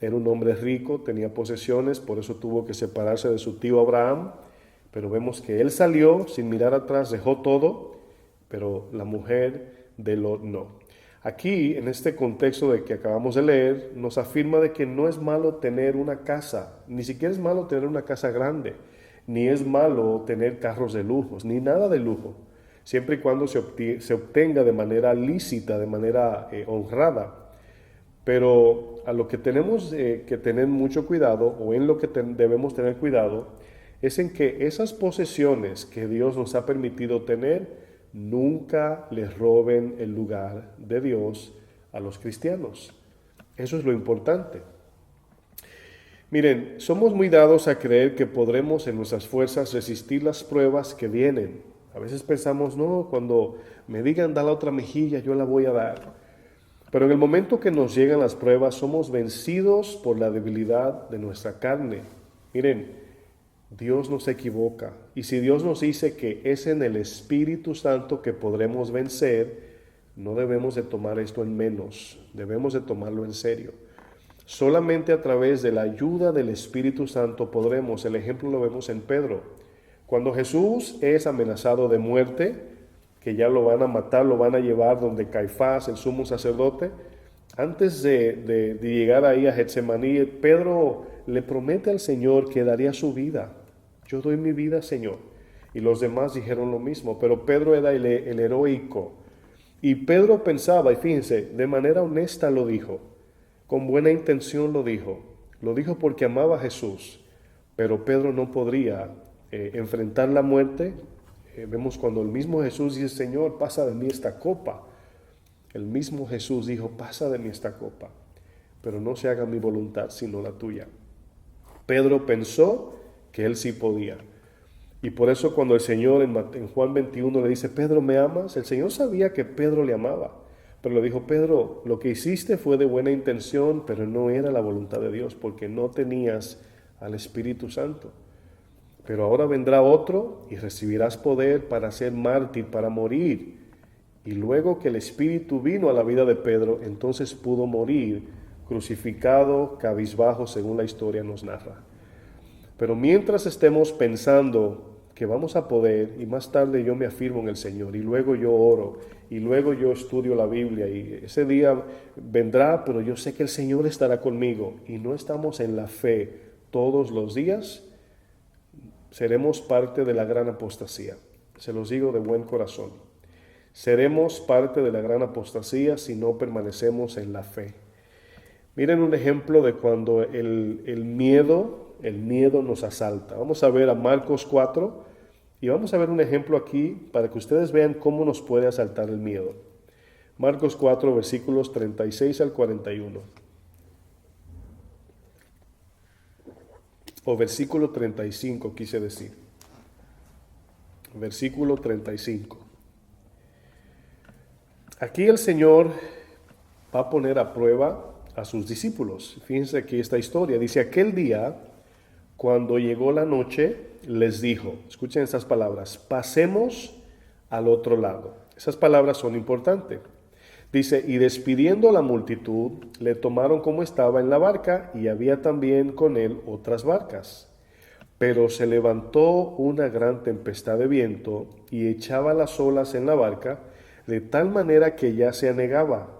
era un hombre rico, tenía posesiones, por eso tuvo que separarse de su tío Abraham, pero vemos que él salió sin mirar atrás, dejó todo, pero la mujer de Lot no. Aquí, en este contexto de que acabamos de leer, nos afirma de que no es malo tener una casa, ni siquiera es malo tener una casa grande, ni es malo tener carros de lujos, ni nada de lujo, siempre y cuando se obtenga de manera lícita, de manera honrada. Pero a lo que tenemos que tener mucho cuidado, o en lo que debemos tener cuidado, es en que esas posesiones que Dios nos ha permitido tener, nunca les roben el lugar de Dios a los cristianos. Eso es lo importante. Miren, somos muy dados a creer que podremos en nuestras fuerzas resistir las pruebas que vienen. A veces pensamos, no, cuando me digan da la otra mejilla, yo la voy a dar. Pero en el momento que nos llegan las pruebas, somos vencidos por la debilidad de nuestra carne. Miren, Dios no se equivoca. Y si Dios nos dice que es en el Espíritu Santo que podremos vencer, no debemos de tomar esto en menos, debemos de tomarlo en serio. Solamente a través de la ayuda del Espíritu Santo podremos, el ejemplo lo vemos en Pedro. Cuando Jesús es amenazado de muerte, que ya lo van a matar, lo van a llevar donde Caifás, el sumo sacerdote, antes de llegar ahí a Getsemaní, Pedro le promete al Señor que daría su vida. Yo doy mi vida, Señor. Y los demás dijeron lo mismo, pero Pedro era el heroico. Y Pedro pensaba, y fíjense, de manera honesta lo dijo, con buena intención lo dijo porque amaba a Jesús, pero Pedro no podría enfrentar la muerte. Vemos cuando el mismo Jesús dice, Señor, pasa de mí esta copa. El mismo Jesús dijo, pasa de mí esta copa, pero no se haga mi voluntad sino la tuya. Pedro pensó que él sí podía. Y por eso cuando el Señor en Juan 21 le dice, Pedro, ¿me amas? El Señor sabía que Pedro le amaba, pero le dijo, Pedro, lo que hiciste fue de buena intención, pero no era la voluntad de Dios, porque no tenías al Espíritu Santo. Pero ahora vendrá otro y recibirás poder para ser mártir, para morir. Y luego que el Espíritu vino a la vida de Pedro, entonces pudo morir crucificado, cabizbajo, según la historia nos narra. Pero mientras estemos pensando que vamos a poder, y más tarde yo me afirmo en el Señor, y luego yo oro, y luego yo estudio la Biblia, y ese día vendrá, pero yo sé que el Señor estará conmigo, y no estamos en la fe todos los días, seremos parte de la gran apostasía. Se los digo de buen corazón. Seremos parte de la gran apostasía si no permanecemos en la fe. Miren un ejemplo de cuando el miedo nos asalta. Vamos a ver a Marcos 4 y vamos a ver un ejemplo aquí para que ustedes vean cómo nos puede asaltar el miedo. Marcos 4, versículos 36 al 41. O versículo 35 quise decir. Versículo 35. Aquí el Señor va a poner a prueba a sus discípulos. Fíjense aquí esta historia. Dice, aquel día, cuando llegó la noche, les dijo, escuchen estas palabras, pasemos al otro lado. Esas palabras son importantes. Dice, y despidiendo a la multitud, le tomaron como estaba en la barca, y había también con él otras barcas. Pero se levantó una gran tempestad de viento, y echaba las olas en la barca, de tal manera que ya se anegaba.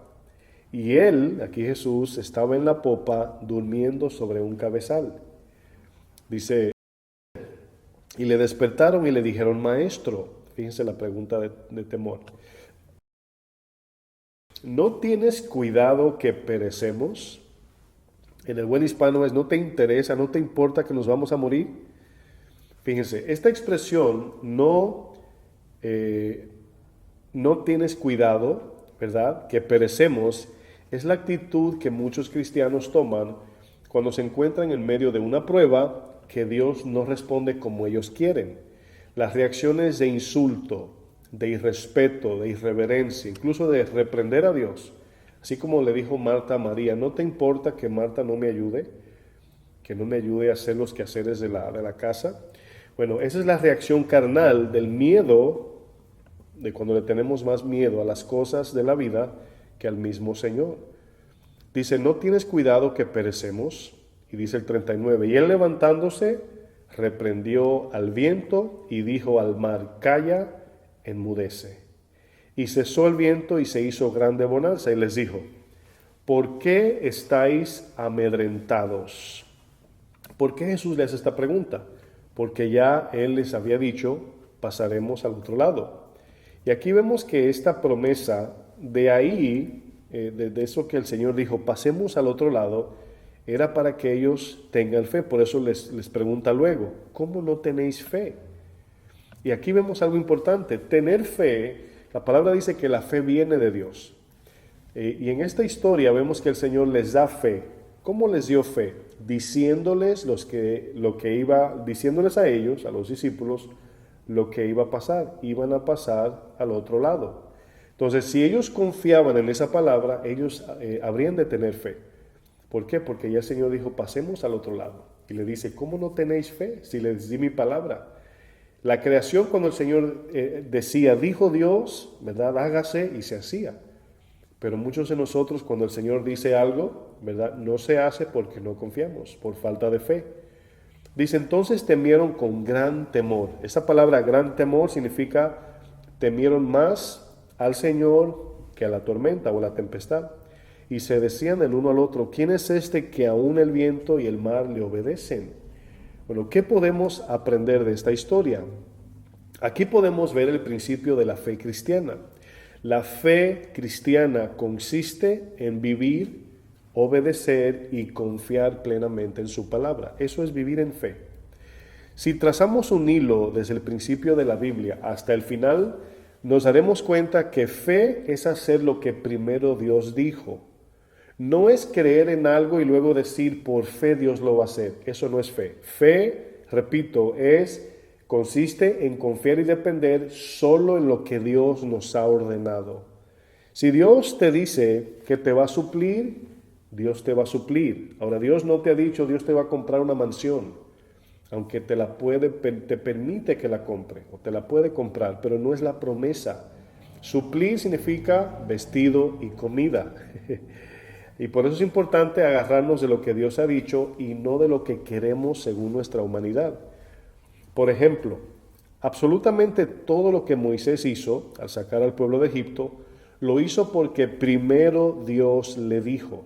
Y él, aquí Jesús, estaba en la popa, durmiendo sobre un cabezal. Dice, y le despertaron y le dijeron, maestro, fíjense la pregunta de temor, ¿no tienes cuidado que perecemos? En el buen hispano es, ¿no te interesa, no te importa que nos vamos a morir? Fíjense, esta expresión, no tienes cuidado, ¿verdad? Que perecemos, es la actitud que muchos cristianos toman cuando se encuentran en medio de una prueba que Dios no responde como ellos quieren. Las reacciones de insulto, de irrespeto, de irreverencia, incluso de reprender a Dios. Así como le dijo Marta a María, ¿no te importa que Marta no me ayude? Que no me ayude a hacer los quehaceres de la casa. Bueno, esa es la reacción carnal del miedo, de cuando le tenemos más miedo a las cosas de la vida que al mismo Señor. Dice, ¿no tienes cuidado que perecemos? Y dice el 39, y él levantándose, reprendió al viento y dijo al mar, calla, enmudece. Y cesó el viento y se hizo grande bonanza, y les dijo, ¿por qué estáis amedrentados? ¿Por qué Jesús le hace esta pregunta? Porque ya él les había dicho, pasaremos al otro lado. Y aquí vemos que esta promesa, de ahí, de eso que el Señor dijo, pasemos al otro lado, era para que ellos tengan fe. Por eso les pregunta luego, ¿cómo no tenéis fe? Y aquí vemos algo importante, tener fe, la palabra dice que la fe viene de Dios. Y en esta historia vemos que el Señor les da fe. ¿Cómo les dio fe? Diciéndoles diciéndoles a ellos, a los discípulos, lo que iba a pasar. Iban a pasar al otro lado. Entonces, si ellos confiaban en esa palabra, ellos habrían de tener fe. ¿Por qué? Porque ya el Señor dijo, pasemos al otro lado. Y le dice, ¿cómo no tenéis fe si les di mi palabra? La creación, cuando el Señor decía, dijo Dios, ¿verdad? Hágase, y se hacía. Pero muchos de nosotros, cuando el Señor dice algo, ¿verdad? No se hace porque no confiamos, por falta de fe. Dice, entonces temieron con gran temor. Esa palabra gran temor significa temieron más al Señor que a la tormenta o la tempestad. Y se decían el uno al otro, ¿quién es este que aún el viento y el mar le obedecen? Bueno, ¿qué podemos aprender de esta historia? Aquí podemos ver el principio de la fe cristiana. La fe cristiana consiste en vivir, obedecer y confiar plenamente en su palabra. Eso es vivir en fe. Si trazamos un hilo desde el principio de la Biblia hasta el final, nos daremos cuenta que fe es hacer lo que primero Dios dijo. No es creer en algo y luego decir, por fe Dios lo va a hacer. Eso no es fe. Fe, repito, consiste en confiar y depender solo en lo que Dios nos ha ordenado. Si Dios te dice que te va a suplir, Dios te va a suplir. Ahora, Dios no te ha dicho, Dios te va a comprar una mansión, aunque te permite que la compre, o te la puede comprar, pero no es la promesa. Suplir significa vestido y comida. Y por eso es importante agarrarnos de lo que Dios ha dicho y no de lo que queremos según nuestra humanidad. Por ejemplo, absolutamente todo lo que Moisés hizo al sacar al pueblo de Egipto, lo hizo porque primero Dios le dijo.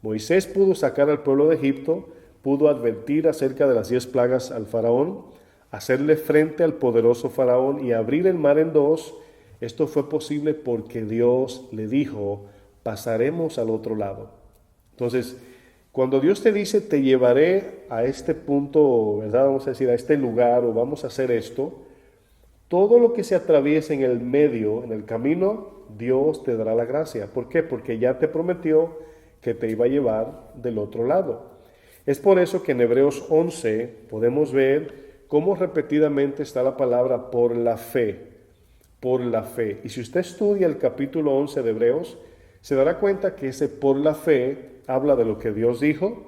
Moisés pudo sacar al pueblo de Egipto, pudo advertir acerca de las 10 plagas al faraón, hacerle frente al poderoso faraón y abrir el mar en dos. Esto fue posible porque Dios le dijo, pasaremos al otro lado. Entonces, cuando Dios te dice, te llevaré a este punto, ¿verdad? Vamos a decir, a este lugar, o vamos a hacer esto, todo lo que se atraviese en el medio, en el camino, Dios te dará la gracia. ¿Por qué? Porque ya te prometió que te iba a llevar del otro lado. Es por eso que en Hebreos 11 podemos ver cómo repetidamente está la palabra por la fe. Por la fe. Y si usted estudia el capítulo 11 de Hebreos, Se dará cuenta que ese por la fe habla de lo que Dios dijo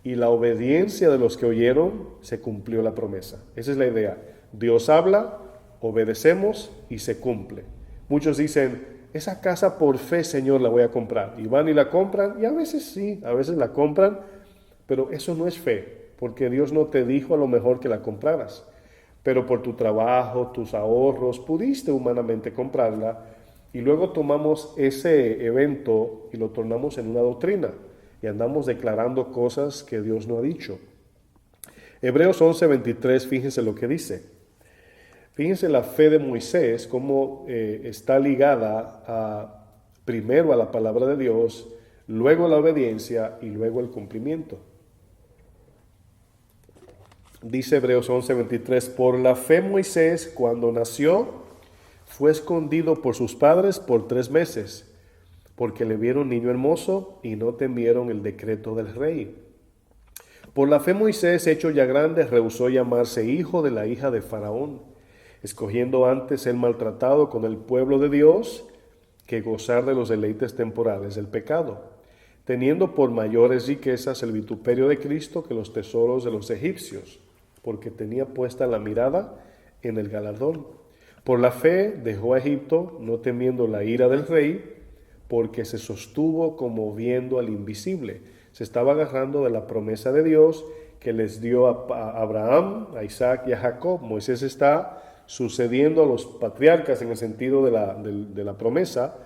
y la obediencia de los que oyeron se cumplió la promesa. Esa es la idea. Dios habla, obedecemos y se cumple. Muchos dicen, esa casa por fe, Señor, la voy a comprar. Y van y la compran, y a veces sí, a veces la compran, pero eso no es fe, porque Dios no te dijo a lo mejor que la compraras. Pero por tu trabajo, tus ahorros, pudiste humanamente comprarla, y luego tomamos ese evento y lo tornamos en una doctrina, y andamos declarando cosas que Dios no ha dicho. Hebreos 11:23, fíjense lo que dice. Fíjense la fe de Moisés, cómo está ligada primero a la palabra de Dios, luego a la obediencia y luego el cumplimiento. Dice Hebreos 11:23, por la fe Moisés, cuando nació, fue escondido por sus padres por 3 meses, porque le vieron niño hermoso y no temieron el decreto del rey. Por la fe Moisés, hecho ya grande, rehusó llamarse hijo de la hija de Faraón, escogiendo antes ser maltratado con el pueblo de Dios que gozar de los deleites temporales del pecado, teniendo por mayores riquezas el vituperio de Cristo que los tesoros de los egipcios, porque tenía puesta la mirada en el galardón. Por la fe dejó a Egipto, no temiendo la ira del rey, porque se sostuvo como viendo al invisible. Se estaba agarrando de la promesa de Dios que les dio a Abraham, a Isaac y a Jacob. Moisés está sucediendo a los patriarcas en el sentido de la promesa,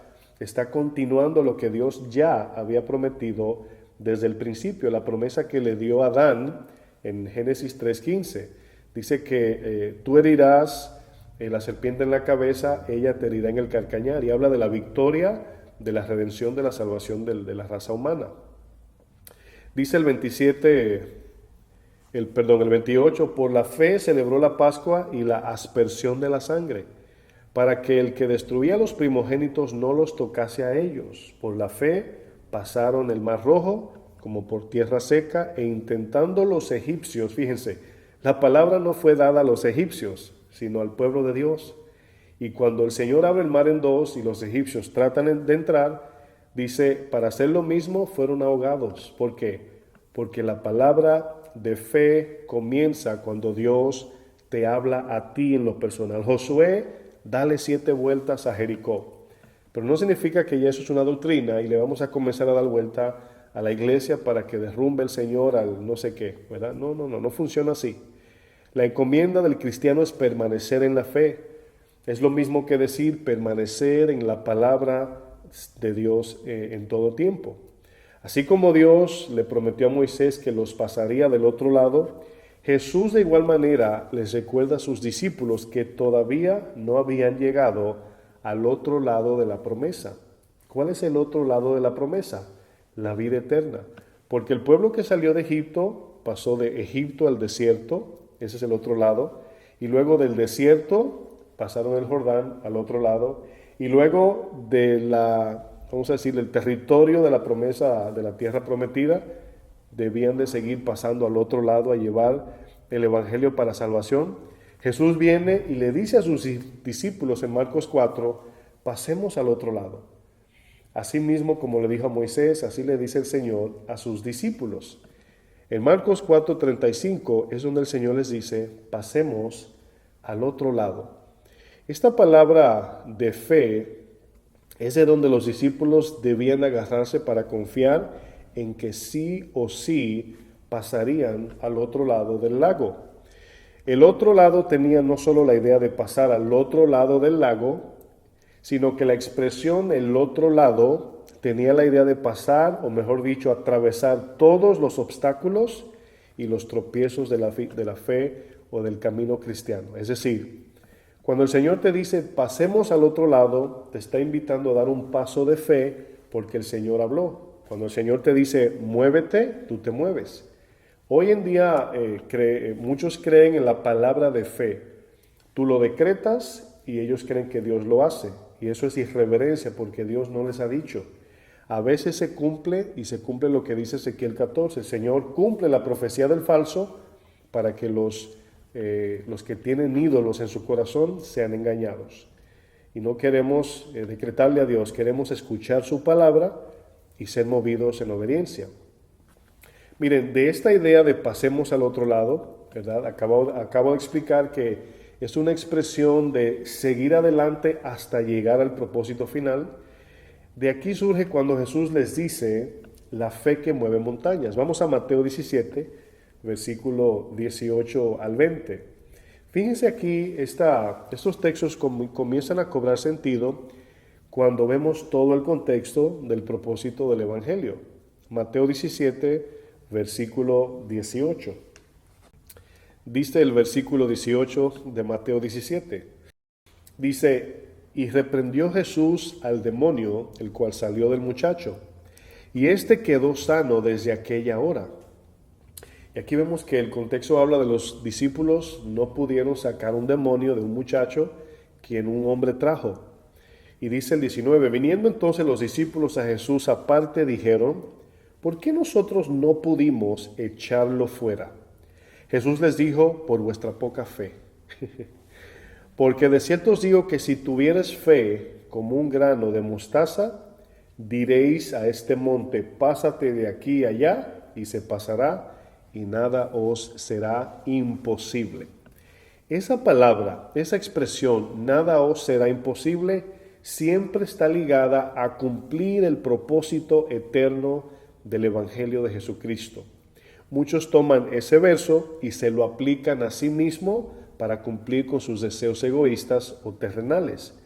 está continuando lo que Dios ya había prometido desde el principio, la promesa que le dio a Adán en Génesis 3:15. Dice que tú herirás la serpiente en la cabeza, ella te herirá en el calcañar, y habla de la victoria, de la redención, de la salvación de la raza humana. Dice el 28, por la fe celebró la Pascua y la aspersión de la sangre, para que el que destruía a los primogénitos no los tocase a ellos. Por la fe pasaron el mar rojo como por tierra seca, e intentando los egipcios, fíjense, la palabra no fue dada a los egipcios, sino al pueblo de Dios. Y cuando el Señor abre el mar en dos y los egipcios tratan de entrar, dice, para hacer lo mismo fueron ahogados. ¿Por qué? Porque la palabra de fe comienza cuando Dios te habla a ti en lo personal. Josué, dale 7 vueltas a Jericó. Pero no significa que ya eso es una doctrina y le vamos a comenzar a dar vuelta a la iglesia para que derrumbe el Señor al no sé qué, ¿verdad? No funciona así. La encomienda del cristiano es permanecer en la fe. Es lo mismo que decir permanecer en la palabra de Dios en todo tiempo. Así como Dios le prometió a Moisés que los pasaría del otro lado, Jesús de igual manera les recuerda a sus discípulos que todavía no habían llegado al otro lado de la promesa. ¿Cuál es el otro lado de la promesa? La vida eterna. Porque el pueblo que salió de Egipto pasó de Egipto al desierto, ese es el otro lado, y luego del desierto pasaron el Jordán al otro lado, y luego vamos a decir, del territorio de la promesa, de la tierra prometida, debían de seguir pasando al otro lado a llevar el evangelio para salvación. Jesús viene y le dice a sus discípulos en Marcos 4, pasemos al otro lado. Así mismo como le dijo a Moisés, así le dice el Señor a sus discípulos. En Marcos 4:35 es donde el Señor les dice, pasemos al otro lado. Esta palabra de fe es de donde los discípulos debían agarrarse para confiar en que sí o sí pasarían al otro lado del lago. El otro lado tenía no solo la idea de pasar al otro lado del lago, sino que la expresión el otro lado tenía la idea de pasar, o mejor dicho, atravesar todos los obstáculos y los tropiezos de la fe o del camino cristiano. Es decir, cuando el Señor te dice, pasemos al otro lado, te está invitando a dar un paso de fe porque el Señor habló. Cuando el Señor te dice, muévete, tú te mueves. Hoy en día muchos creen en la palabra de fe. Tú lo decretas y ellos creen que Dios lo hace. Y eso es irreverencia porque Dios no les ha dicho. A veces se cumple y se cumple lo que dice Ezequiel 14. El Señor cumple la profecía del falso para que los que tienen ídolos en su corazón sean engañados. y no queremos decretarle a Dios, queremos escuchar su palabra y ser movidos en obediencia. Miren, de esta idea de pasemos al otro lado, ¿verdad? Acabo de explicar que es una expresión de seguir adelante hasta llegar al propósito final. De aquí surge cuando Jesús les dice la fe que mueve montañas. Vamos a Mateo 17, versículo 18 al 20. Fíjense aquí, estos textos comienzan a cobrar sentido cuando vemos todo el contexto del propósito del Evangelio. Mateo 17, versículo 18. Dice el versículo 18 de Mateo 17. Dice, y reprendió Jesús al demonio, el cual salió del muchacho, y éste quedó sano desde aquella hora. Y aquí vemos que el contexto habla de los discípulos no pudieron sacar un demonio de un muchacho quien un hombre trajo. Y dice el 19, viniendo entonces los discípulos a Jesús aparte, dijeron, ¿por qué nosotros no pudimos echarlo fuera? Jesús les dijo, por vuestra poca fe. Porque de cierto os digo que si tuvieres fe como un grano de mostaza, diréis a este monte, pásate de aquí allá, y se pasará, y nada os será imposible. Esa palabra, esa expresión, nada os será imposible, siempre está ligada a cumplir el propósito eterno del Evangelio de Jesucristo. Muchos toman ese verso y se lo aplican a sí mismo para cumplir con sus deseos egoístas o terrenales.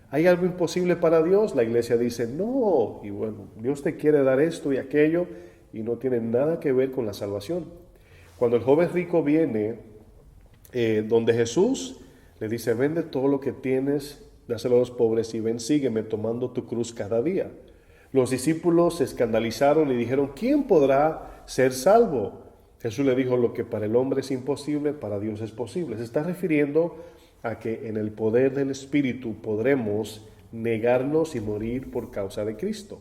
¿Hay algo imposible para Dios? La iglesia dice, no, y bueno, Dios te quiere dar esto y aquello, y no tiene nada que ver con la salvación. Cuando el joven rico viene donde Jesús, le dice, vende todo lo que tienes, dáselo a los pobres y ven, sígueme tomando tu cruz cada día. Los discípulos se escandalizaron y dijeron, ¿quién podrá ser salvo? Jesús le dijo, lo que para el hombre es imposible, para Dios es posible. Se está refiriendo a que en el poder del Espíritu podremos negarnos y morir por causa de Cristo.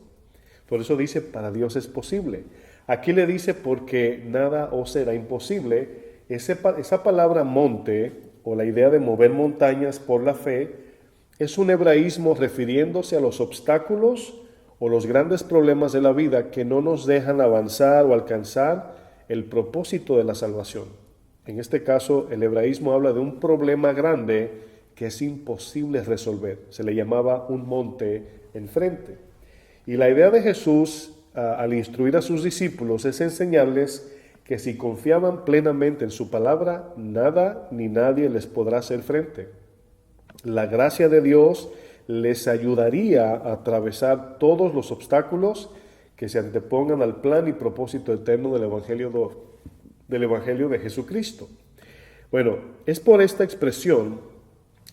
Por eso dice, para Dios es posible. Aquí le dice, porque nada os será imposible. Esa palabra monte, o la idea de mover montañas por la fe, es un hebraísmo refiriéndose a los obstáculos o los grandes problemas de la vida que no nos dejan avanzar o alcanzar el propósito de la salvación. En este caso, el hebraísmo habla de un problema grande que es imposible resolver. Se le llamaba un monte enfrente. Y la idea de Jesús, al instruir a sus discípulos, es enseñarles que si confiaban plenamente en su palabra, nada ni nadie les podrá hacer frente. La gracia de Dios les ayudaría a atravesar todos los obstáculos que se antepongan al plan y propósito eterno del Evangelio de Jesucristo. Bueno, es por esta expresión,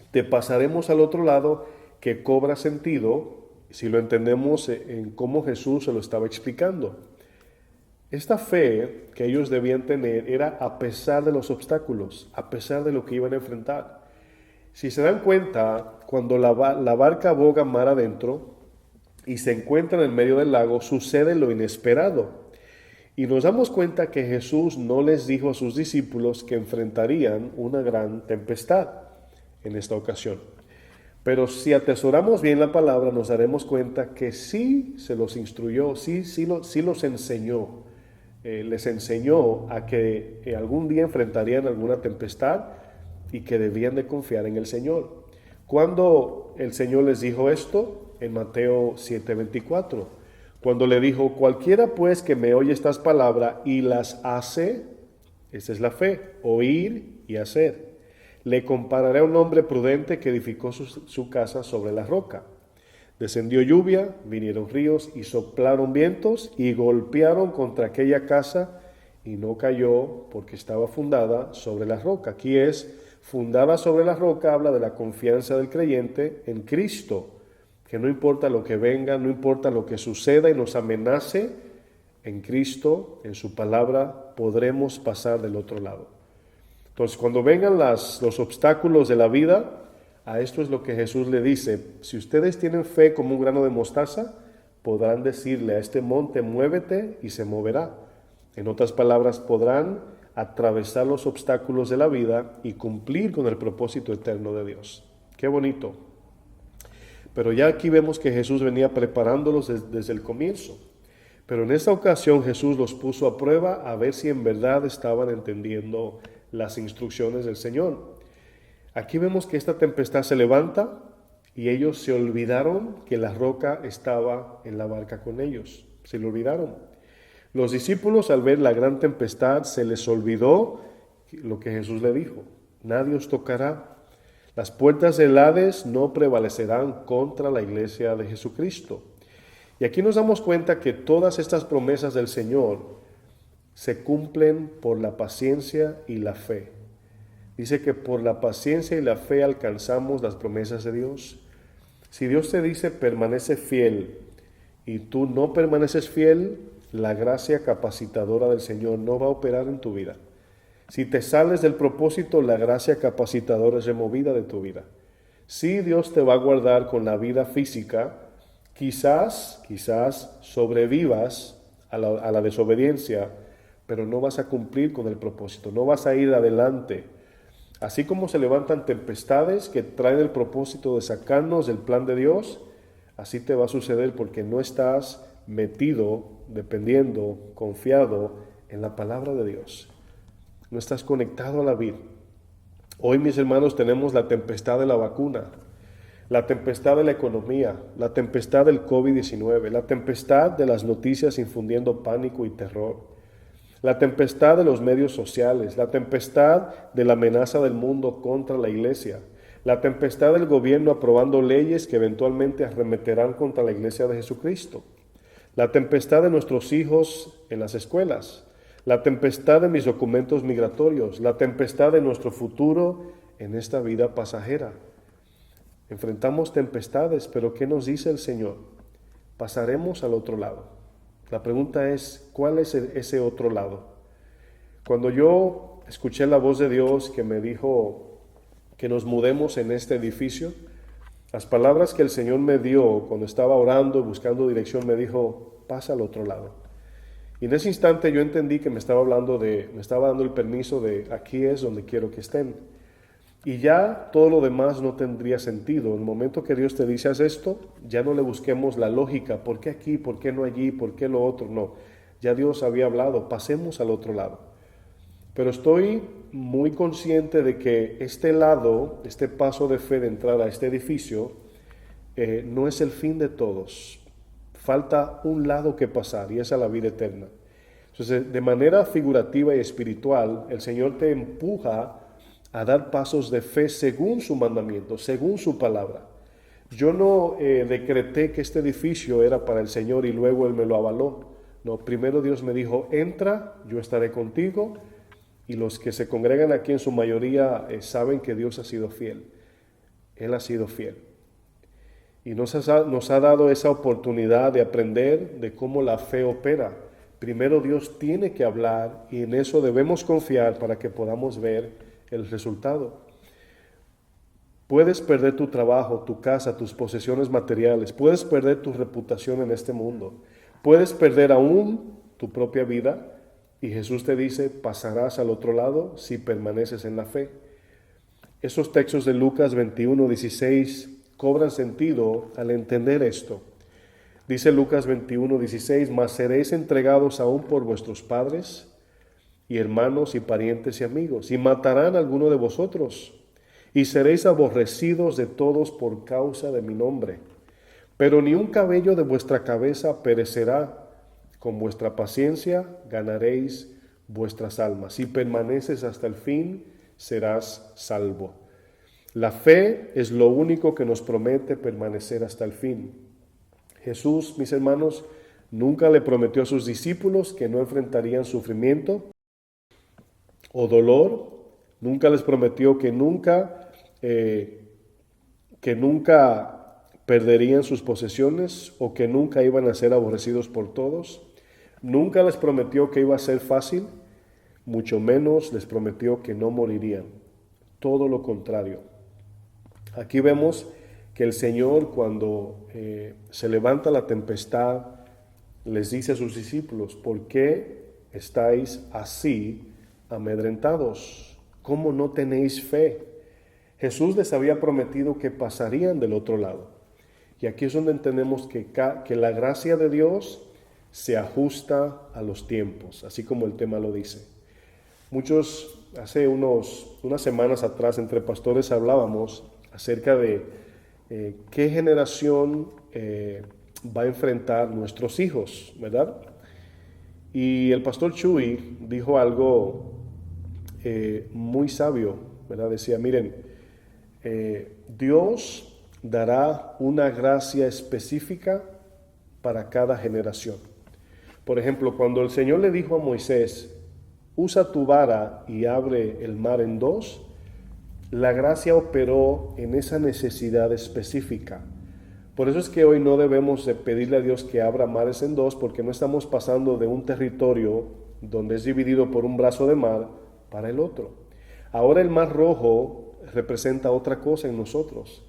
te pasaremos al otro lado, que cobra sentido si lo entendemos en cómo Jesús se lo estaba explicando. Esta fe que ellos debían tener era a pesar de los obstáculos, a pesar de lo que iban a enfrentar. Si se dan cuenta, cuando la barca boga mar adentro y se encuentra en medio del lago, sucede lo inesperado. Y nos damos cuenta que Jesús no les dijo a sus discípulos que enfrentarían una gran tempestad en esta ocasión. Pero si atesoramos bien la palabra, nos daremos cuenta que sí se los instruyó, sí los enseñó. Les enseñó a que algún día enfrentarían alguna tempestad y que debían de confiar en el Señor. ¿Cuándo el Señor les dijo esto? En Mateo 7:24. Cuando le dijo, cualquiera pues que me oye estas palabras y las hace, esa es la fe, oír y hacer. Le compararé a un hombre prudente que edificó su casa sobre la roca. Descendió lluvia, vinieron ríos y soplaron vientos y golpearon contra aquella casa y no cayó porque estaba fundada sobre la roca. Aquí es fundada sobre la roca, habla de la confianza del creyente en Cristo, que no importa lo que venga, no importa lo que suceda y nos amenace, en Cristo, en su palabra, podremos pasar del otro lado. Entonces, cuando vengan los obstáculos de la vida, a esto es lo que Jesús le dice. Si ustedes tienen fe como un grano de mostaza, podrán decirle a este monte, muévete y se moverá. En otras palabras, podrán atravesar los obstáculos de la vida y cumplir con el propósito eterno de Dios. Qué bonito. Pero ya aquí vemos que Jesús venía preparándolos desde el comienzo. Pero en esta ocasión Jesús los puso a prueba a ver si en verdad estaban entendiendo las instrucciones del Señor. Aquí vemos que esta tempestad se levanta y ellos se olvidaron que la roca estaba en la barca con ellos. Se lo olvidaron. Los discípulos, al ver la gran tempestad, se les olvidó lo que Jesús le dijo: nadie os tocará. Las puertas del Hades no prevalecerán contra la iglesia de Jesucristo. Y aquí nos damos cuenta que todas estas promesas del Señor se cumplen por la paciencia y la fe. Dice que por la paciencia y la fe alcanzamos las promesas de Dios. Si Dios te dice permanece fiel y tú no permaneces fiel, la gracia capacitadora del Señor no va a operar en tu vida. Si te sales del propósito, la gracia capacitadora es removida de tu vida. Sí, Dios te va a guardar con la vida física. Quizás sobrevivas a la desobediencia, pero no vas a cumplir con el propósito, no vas a ir adelante. Así como se levantan tempestades que traen el propósito de sacarnos del plan de Dios, así te va a suceder porque no estás metido, dependiendo, confiado en la palabra de Dios. No estás conectado a la vid. Hoy, mis hermanos, tenemos la tempestad de la vacuna, la tempestad de la economía, la tempestad del COVID-19, la tempestad de las noticias infundiendo pánico y terror, la tempestad de los medios sociales, la tempestad de la amenaza del mundo contra la iglesia, la tempestad del gobierno aprobando leyes que eventualmente arremeterán contra la iglesia de Jesucristo, la tempestad de nuestros hijos en las escuelas, la tempestad de mis documentos migratorios, la tempestad de nuestro futuro en esta vida pasajera. Enfrentamos tempestades, pero ¿qué nos dice el Señor? Pasaremos al otro lado. La pregunta es, ¿cuál es ese otro lado? Cuando yo escuché la voz de Dios que me dijo que nos mudemos en este edificio, las palabras que el Señor me dio cuando estaba orando y buscando dirección, me dijo, pasa al otro lado. Y en ese instante yo entendí que me estaba dando el permiso de aquí es donde quiero que estén. Y ya todo lo demás no tendría sentido. En el momento que Dios te dice haz esto, ya no le busquemos la lógica. ¿Por qué aquí? ¿Por qué no allí? ¿Por qué lo otro? No. Ya Dios había hablado. Pasemos al otro lado. Pero estoy muy consciente de que este lado, este paso de fe de entrar a este edificio, no es el fin de todos. Falta un lado que pasar y esa es la vida eterna. Entonces, de manera figurativa y espiritual, el Señor te empuja a dar pasos de fe según su mandamiento, según su palabra. Yo no decreté que este edificio era para el Señor y luego Él me lo avaló. No, primero Dios me dijo, entra, yo estaré contigo. Y los que se congregan aquí en su mayoría saben que Dios ha sido fiel. Él ha sido fiel. Y nos ha dado esa oportunidad de aprender de cómo la fe opera. Primero Dios tiene que hablar y en eso debemos confiar para que podamos ver el resultado. Puedes perder tu trabajo, tu casa, tus posesiones materiales. Puedes perder tu reputación en este mundo. Puedes perder aún tu propia vida. Y Jesús te dice, pasarás al otro lado si permaneces en la fe. Esos textos de Lucas 21:16 cobran sentido al entender esto. Dice Lucas 21:16, mas seréis entregados aún por vuestros padres y hermanos y parientes y amigos, y matarán a alguno de vosotros, y seréis aborrecidos de todos por causa de mi nombre. Pero ni un cabello de vuestra cabeza perecerá. Con vuestra paciencia ganaréis vuestras almas. Si permaneces hasta el fin, serás salvo. La fe es lo único que nos promete permanecer hasta el fin. Jesús, mis hermanos, nunca le prometió a sus discípulos que no enfrentarían sufrimiento o dolor. Nunca les prometió que nunca perderían sus posesiones o que nunca iban a ser aborrecidos por todos. Nunca les prometió que iba a ser fácil, mucho menos les prometió que no morirían. Todo lo contrario. Aquí vemos que el Señor cuando se levanta la tempestad les dice a sus discípulos, ¿por qué estáis así amedrentados? ¿Cómo no tenéis fe? Jesús les había prometido que pasarían del otro lado. Y aquí es donde entendemos que la gracia de Dios se ajusta a los tiempos, así como el tema lo dice. Hace unas semanas atrás, entre pastores hablábamos acerca de qué generación va a enfrentar nuestros hijos, ¿verdad? Y el pastor Chuy dijo algo muy sabio, ¿verdad? Decía, miren, Dios dará una gracia específica para cada generación. Por ejemplo, cuando el Señor le dijo a Moisés, usa tu vara y abre el mar en dos, la gracia operó en esa necesidad específica. Por eso es que hoy no debemos de pedirle a Dios que abra mares en dos, porque no estamos pasando de un territorio donde es dividido por un brazo de mar para el otro. Ahora el mar rojo representa otra cosa en nosotros,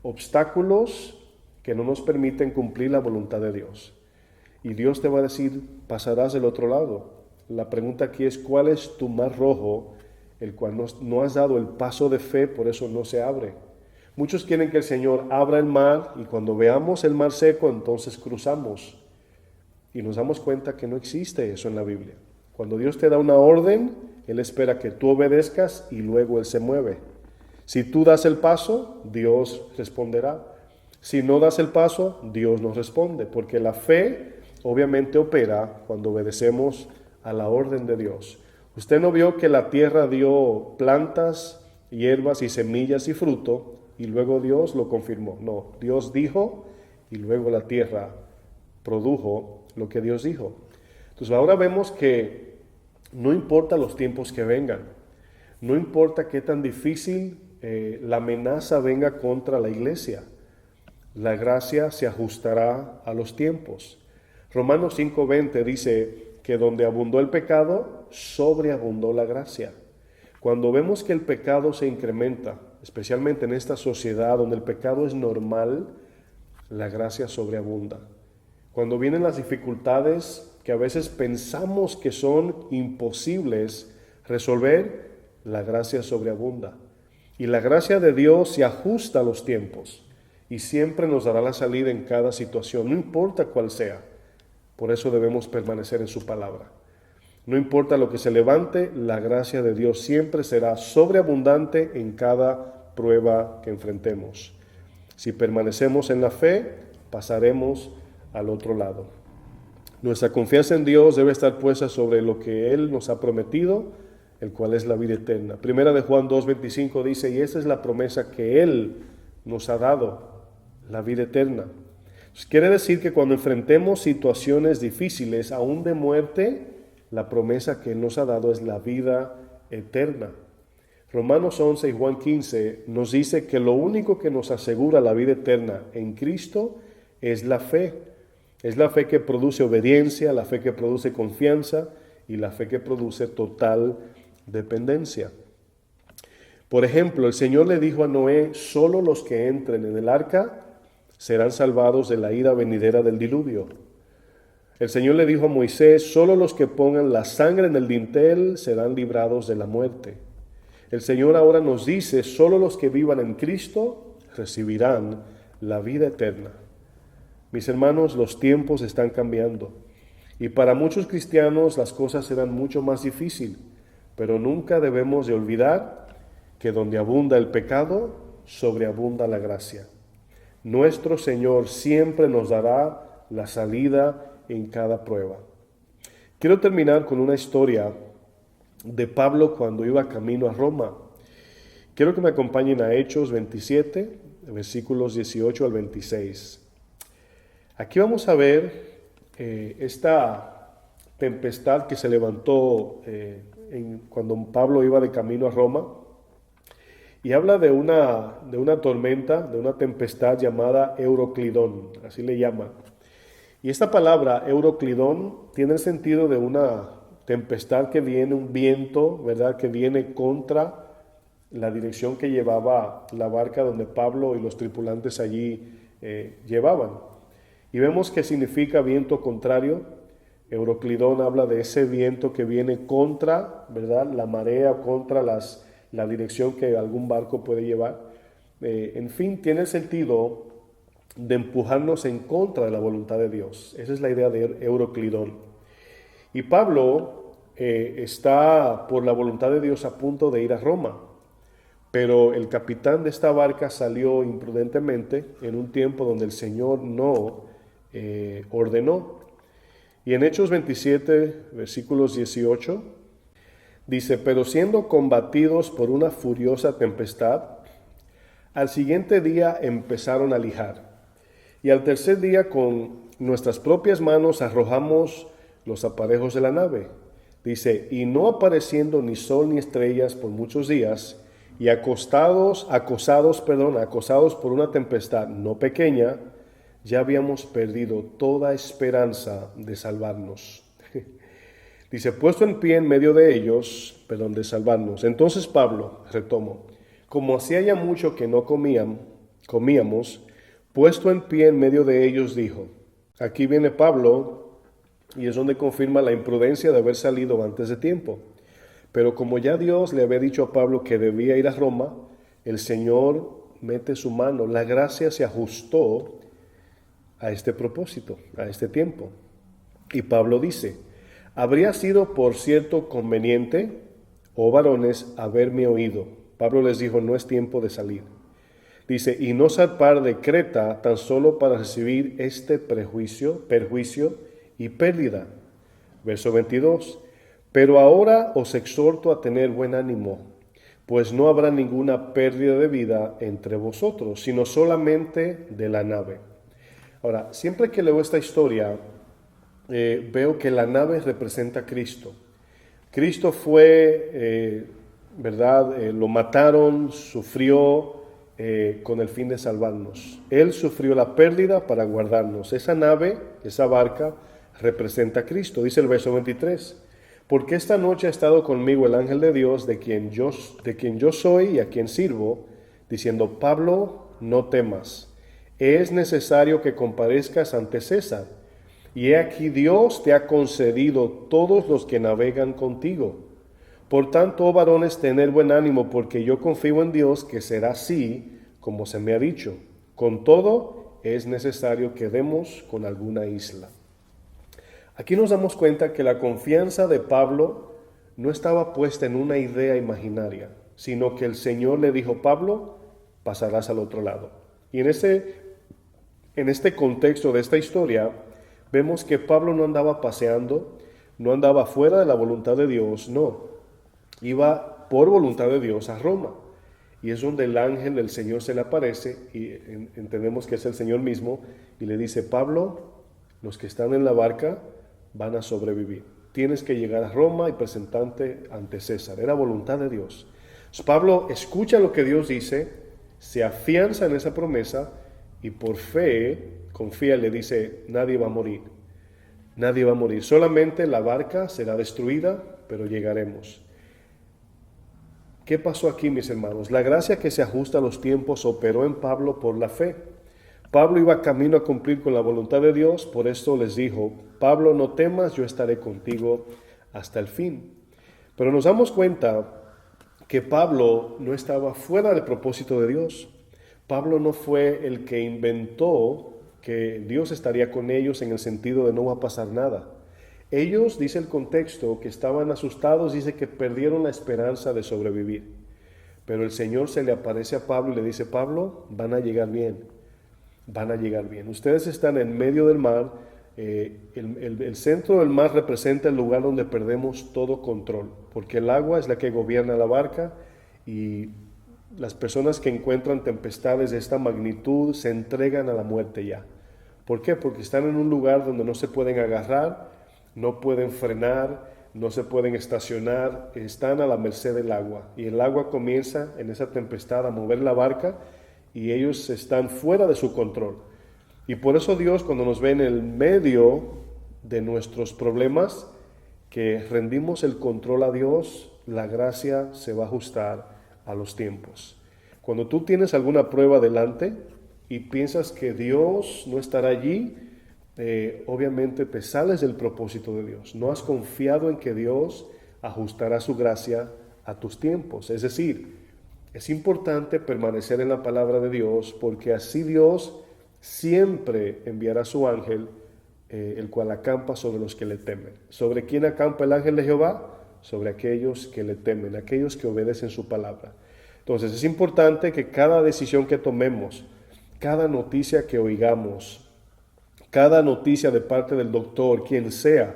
obstáculos que no nos permiten cumplir la voluntad de Dios. Y Dios te va a decir, pasarás del otro lado. La pregunta aquí es, ¿cuál es tu mar rojo, el cual no has dado el paso de fe, por eso no se abre? Muchos quieren que el Señor abra el mar y cuando veamos el mar seco, entonces cruzamos. Y nos damos cuenta que no existe eso en la Biblia. Cuando Dios te da una orden, Él espera que tú obedezcas y luego Él se mueve. Si tú das el paso, Dios responderá. Si no das el paso, Dios nos responde, porque la fe obviamente opera cuando obedecemos a la orden de Dios. Usted no vio que la tierra dio plantas, hierbas y semillas y fruto, y luego Dios lo confirmó. No, Dios dijo y luego la tierra produjo lo que Dios dijo. Entonces ahora vemos que no importa los tiempos que vengan, no importa qué tan difícil la amenaza venga contra la iglesia, la gracia se ajustará a los tiempos. Romanos 5:20 dice que donde abundó el pecado, sobreabundó la gracia. Cuando vemos que el pecado se incrementa, especialmente en esta sociedad donde el pecado es normal, la gracia sobreabunda. Cuando vienen las dificultades que a veces pensamos que son imposibles resolver, la gracia sobreabunda. Y la gracia de Dios se ajusta a los tiempos y siempre nos dará la salida en cada situación, no importa cuál sea. Por eso debemos permanecer en su palabra. No importa lo que se levante, la gracia de Dios siempre será sobreabundante en cada prueba que enfrentemos. Si permanecemos en la fe, pasaremos al otro lado. Nuestra confianza en Dios debe estar puesta sobre lo que Él nos ha prometido, el cual es la vida eterna. Primera de Juan 2:25 dice, y esa es la promesa que Él nos ha dado, la vida eterna. Quiere decir que cuando enfrentemos situaciones difíciles, aún de muerte, la promesa que Él nos ha dado es la vida eterna. Romanos 11 y Juan 15 nos dice que lo único que nos asegura la vida eterna en Cristo es la fe. Es la fe que produce obediencia, la fe que produce confianza y la fe que produce total dependencia. Por ejemplo, el Señor le dijo a Noé, solo los que entren en el arca serán salvados de la ira venidera del diluvio. El Señor le dijo a Moisés, solo los que pongan la sangre en el dintel serán librados de la muerte. El Señor ahora nos dice, solo los que vivan en Cristo recibirán la vida eterna. Mis hermanos, los tiempos están cambiando y para muchos cristianos las cosas serán mucho más difíciles, pero nunca debemos de olvidar que donde abunda el pecado, sobreabunda la gracia. Nuestro Señor siempre nos dará la salida en cada prueba. Quiero terminar con una historia de Pablo cuando iba camino a Roma. Quiero que me acompañen a Hechos 27, versículos 18 al 26. Aquí vamos a ver esta tempestad que se levantó cuando Pablo iba de camino a Roma. Y habla de una tormenta, de una tempestad llamada Euroclidón, así le llaman. Y esta palabra, Euroclidón, tiene el sentido de una tempestad que viene, un viento, ¿verdad?, que viene contra la dirección que llevaba la barca donde Pablo y los tripulantes allí llevaban. Y vemos que significa viento contrario. Euroclidón habla de ese viento que viene contra, ¿verdad?, la marea, contra la dirección que algún barco puede llevar. En fin, tiene el sentido de empujarnos en contra de la voluntad de Dios. Esa es la idea de Euroclidón. Y Pablo está por la voluntad de Dios a punto de ir a Roma, pero el capitán de esta barca salió imprudentemente en un tiempo donde el Señor no ordenó. Y en Hechos 27, versículos 18, dice: pero siendo combatidos por una furiosa tempestad, al siguiente día empezaron a lijar. Y al tercer día con nuestras propias manos arrojamos los aparejos de la nave. Dice: y no apareciendo ni sol ni estrellas por muchos días, y acosados por una tempestad no pequeña, ya habíamos perdido toda esperanza de salvarnos. Dice: puesto en pie en medio de ellos, de salvarnos. Entonces Pablo, retomo, como hacía ya mucho que no comíamos, puesto en pie en medio de ellos, dijo. Aquí viene Pablo y es donde confirma la imprudencia de haber salido antes de tiempo. Pero como ya Dios le había dicho a Pablo que debía ir a Roma, el Señor mete su mano, la gracia se ajustó a este propósito, a este tiempo. Y Pablo dice: habría sido por cierto conveniente, oh varones, haberme oído. Pablo les dijo: no es tiempo de salir. Dice: y no zarpar de Creta tan solo para recibir este perjuicio y pérdida. Verso 22. Pero ahora os exhorto a tener buen ánimo, pues no habrá ninguna pérdida de vida entre vosotros, sino solamente de la nave. Ahora, siempre que leo esta historia, veo que la nave representa a Cristo. Cristo fue, lo mataron, sufrió con el fin de salvarnos. Él sufrió la pérdida para guardarnos. Esa nave, esa barca, representa a Cristo. Dice el verso 23. Porque esta noche ha estado conmigo el ángel de Dios, de quien yo soy y a quien sirvo, diciendo: Pablo, no temas. Es necesario que comparezcas ante César. Y he aquí Dios te ha concedido todos los que navegan contigo. Por tanto, oh varones, tened buen ánimo, porque yo confío en Dios que será así como se me ha dicho. Con todo, es necesario que demos con alguna isla. Aquí nos damos cuenta que la confianza de Pablo no estaba puesta en una idea imaginaria, sino que el Señor le dijo: Pablo, pasarás al otro lado. Y en este contexto de esta historia, vemos que Pablo no andaba paseando, no andaba fuera de la voluntad de Dios, no. Iba por voluntad de Dios a Roma. Y es donde el ángel del Señor se le aparece, y entendemos que es el Señor mismo, y le dice: Pablo, los que están en la barca van a sobrevivir. Tienes que llegar a Roma y presentarte ante César. Era voluntad de Dios. Entonces, Pablo escucha lo que Dios dice, se afianza en esa promesa y por fe confía y le dice: nadie va a morir. Nadie va a morir. Solamente la barca será destruida, pero llegaremos. ¿Qué pasó aquí, mis hermanos? La gracia que se ajusta a los tiempos operó en Pablo por la fe. Pablo iba camino a cumplir con la voluntad de Dios, por esto les dijo: Pablo, no temas, yo estaré contigo hasta el fin. Pero nos damos cuenta que Pablo no estaba fuera del propósito de Dios. Pablo no fue el que inventó que Dios estaría con ellos en el sentido de no va a pasar nada. Ellos, dice el contexto, que estaban asustados, dice que perdieron la esperanza de sobrevivir. Pero el Señor se le aparece a Pablo y le dice: Pablo, van a llegar bien. Van a llegar bien. Ustedes están en medio del mar. El centro del mar representa el lugar donde perdemos todo control, porque el agua es la que gobierna la barca y las personas que encuentran tempestades de esta magnitud se entregan a la muerte ya. ¿Por qué? Porque están en un lugar donde no se pueden agarrar, no pueden frenar, no se pueden estacionar, están a la merced del agua. Y el agua comienza en esa tempestad a mover la barca y ellos están fuera de su control. Y por eso Dios, cuando nos ve en el medio de nuestros problemas, que rendimos el control a Dios, la gracia se va a ajustar a los tiempos. Cuando tú tienes alguna prueba delante y piensas que Dios no estará allí, obviamente te sales del propósito de Dios. No has confiado en que Dios ajustará su gracia a tus tiempos. Es decir, es importante permanecer en la palabra de Dios, porque así Dios siempre enviará su ángel, el cual acampa sobre los que le temen. ¿Sobre quién acampa el ángel de Jehová? Sobre aquellos que le temen, aquellos que obedecen su palabra. Entonces es importante que cada decisión que tomemos, cada noticia que oigamos, cada noticia de parte del doctor, quien sea,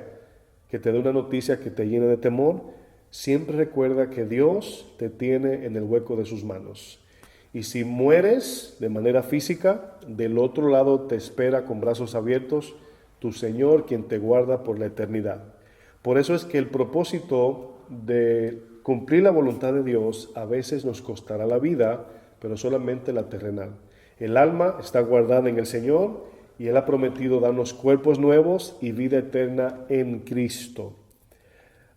que te dé una noticia que te llene de temor, siempre recuerda que Dios te tiene en el hueco de sus manos. Y si mueres de manera física, del otro lado te espera con brazos abiertos tu Señor, quien te guarda por la eternidad. Por eso es que el propósito de cumplir la voluntad de Dios a veces nos costará la vida, pero solamente la terrenal. El alma está guardada en el Señor y Él ha prometido darnos cuerpos nuevos y vida eterna en Cristo.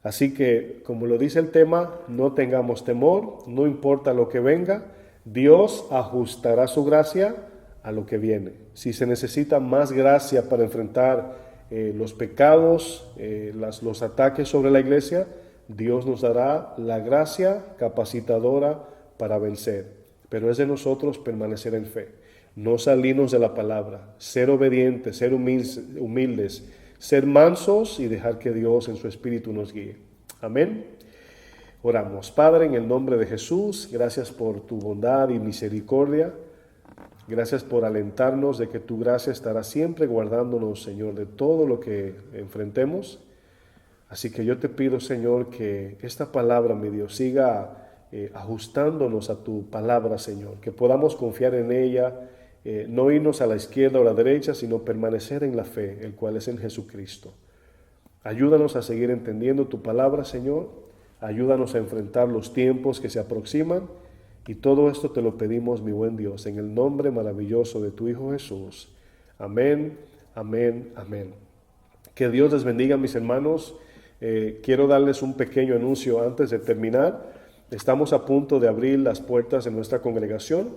Así que, como lo dice el tema, no tengamos temor, no importa lo que venga, Dios ajustará su gracia a lo que viene. Si se necesita más gracia para enfrentar los pecados, los ataques sobre la iglesia, Dios nos dará la gracia capacitadora para vencer. Pero es de nosotros permanecer en fe, no salirnos de la palabra, ser obedientes, ser humildes, ser mansos y dejar que Dios en su Espíritu nos guíe. Amén. Oramos. Padre, en el nombre de Jesús, gracias por tu bondad y misericordia. Gracias por alentarnos de que tu gracia estará siempre guardándonos, Señor, de todo lo que enfrentemos. Así que yo te pido, Señor, que esta palabra, mi Dios, siga ajustándonos a tu palabra, Señor. Que podamos confiar en ella, no irnos a la izquierda o a la derecha, sino permanecer en la fe, el cual es en Jesucristo. Ayúdanos a seguir entendiendo tu palabra, Señor. Ayúdanos a enfrentar los tiempos que se aproximan. Y todo esto te lo pedimos, mi buen Dios, en el nombre maravilloso de tu Hijo Jesús. Amén, amén, amén. Que Dios les bendiga, mis hermanos. Quiero darles un pequeño anuncio antes de terminar. Estamos a punto de abrir las puertas de nuestra congregación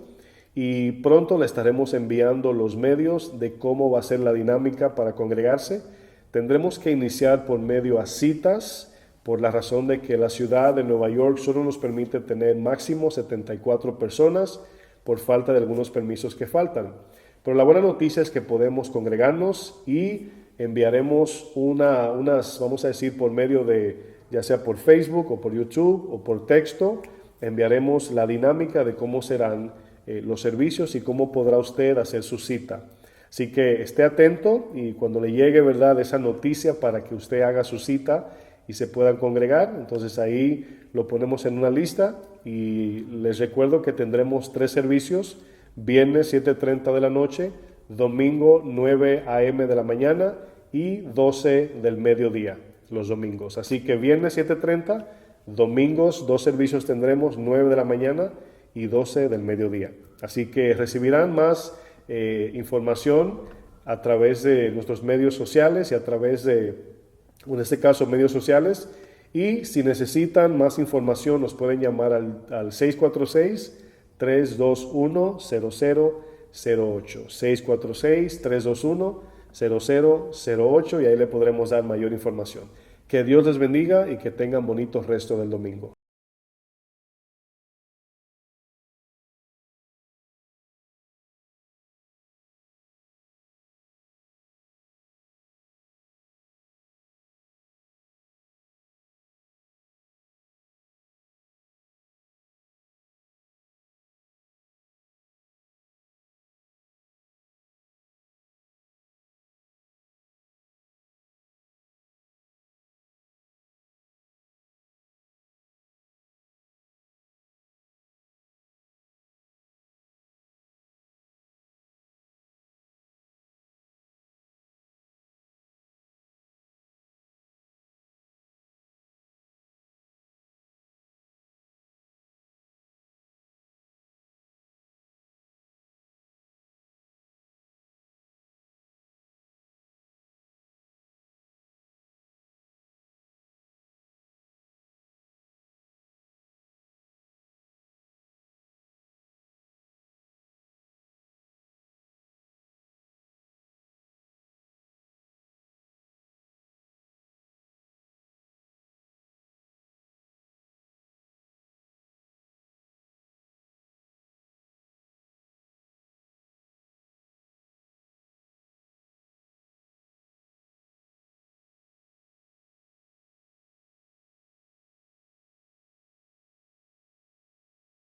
y pronto le estaremos enviando los medios de cómo va a ser la dinámica para congregarse. Tendremos que iniciar por medio a citas, por la razón de que la ciudad de Nueva York solo nos permite tener máximo 74 personas por falta de algunos permisos que faltan. Pero la buena noticia es que podemos congregarnos y enviaremos unas, vamos a decir, por medio de, ya sea por Facebook o por YouTube o por texto, enviaremos la dinámica de cómo serán los servicios y cómo podrá usted hacer su cita. Así que esté atento y cuando le llegue, ¿verdad?, esa noticia para que usted haga su cita y se puedan congregar, entonces ahí lo ponemos en una lista y les recuerdo que tendremos 3 servicios, viernes 7:30 de la noche, domingo 9 a.m. de la mañana y 12 del mediodía los domingos. Así que viernes 7:30, domingos 2 servicios tendremos, 9 de la mañana y 12 del mediodía. Así que recibirán más información a través de nuestros medios sociales y a través de, en este caso, medios sociales. Y si necesitan más información, nos pueden llamar al 646-321-0008. 646-321-0008 y ahí le podremos dar mayor información. Que Dios les bendiga y que tengan bonito resto del domingo.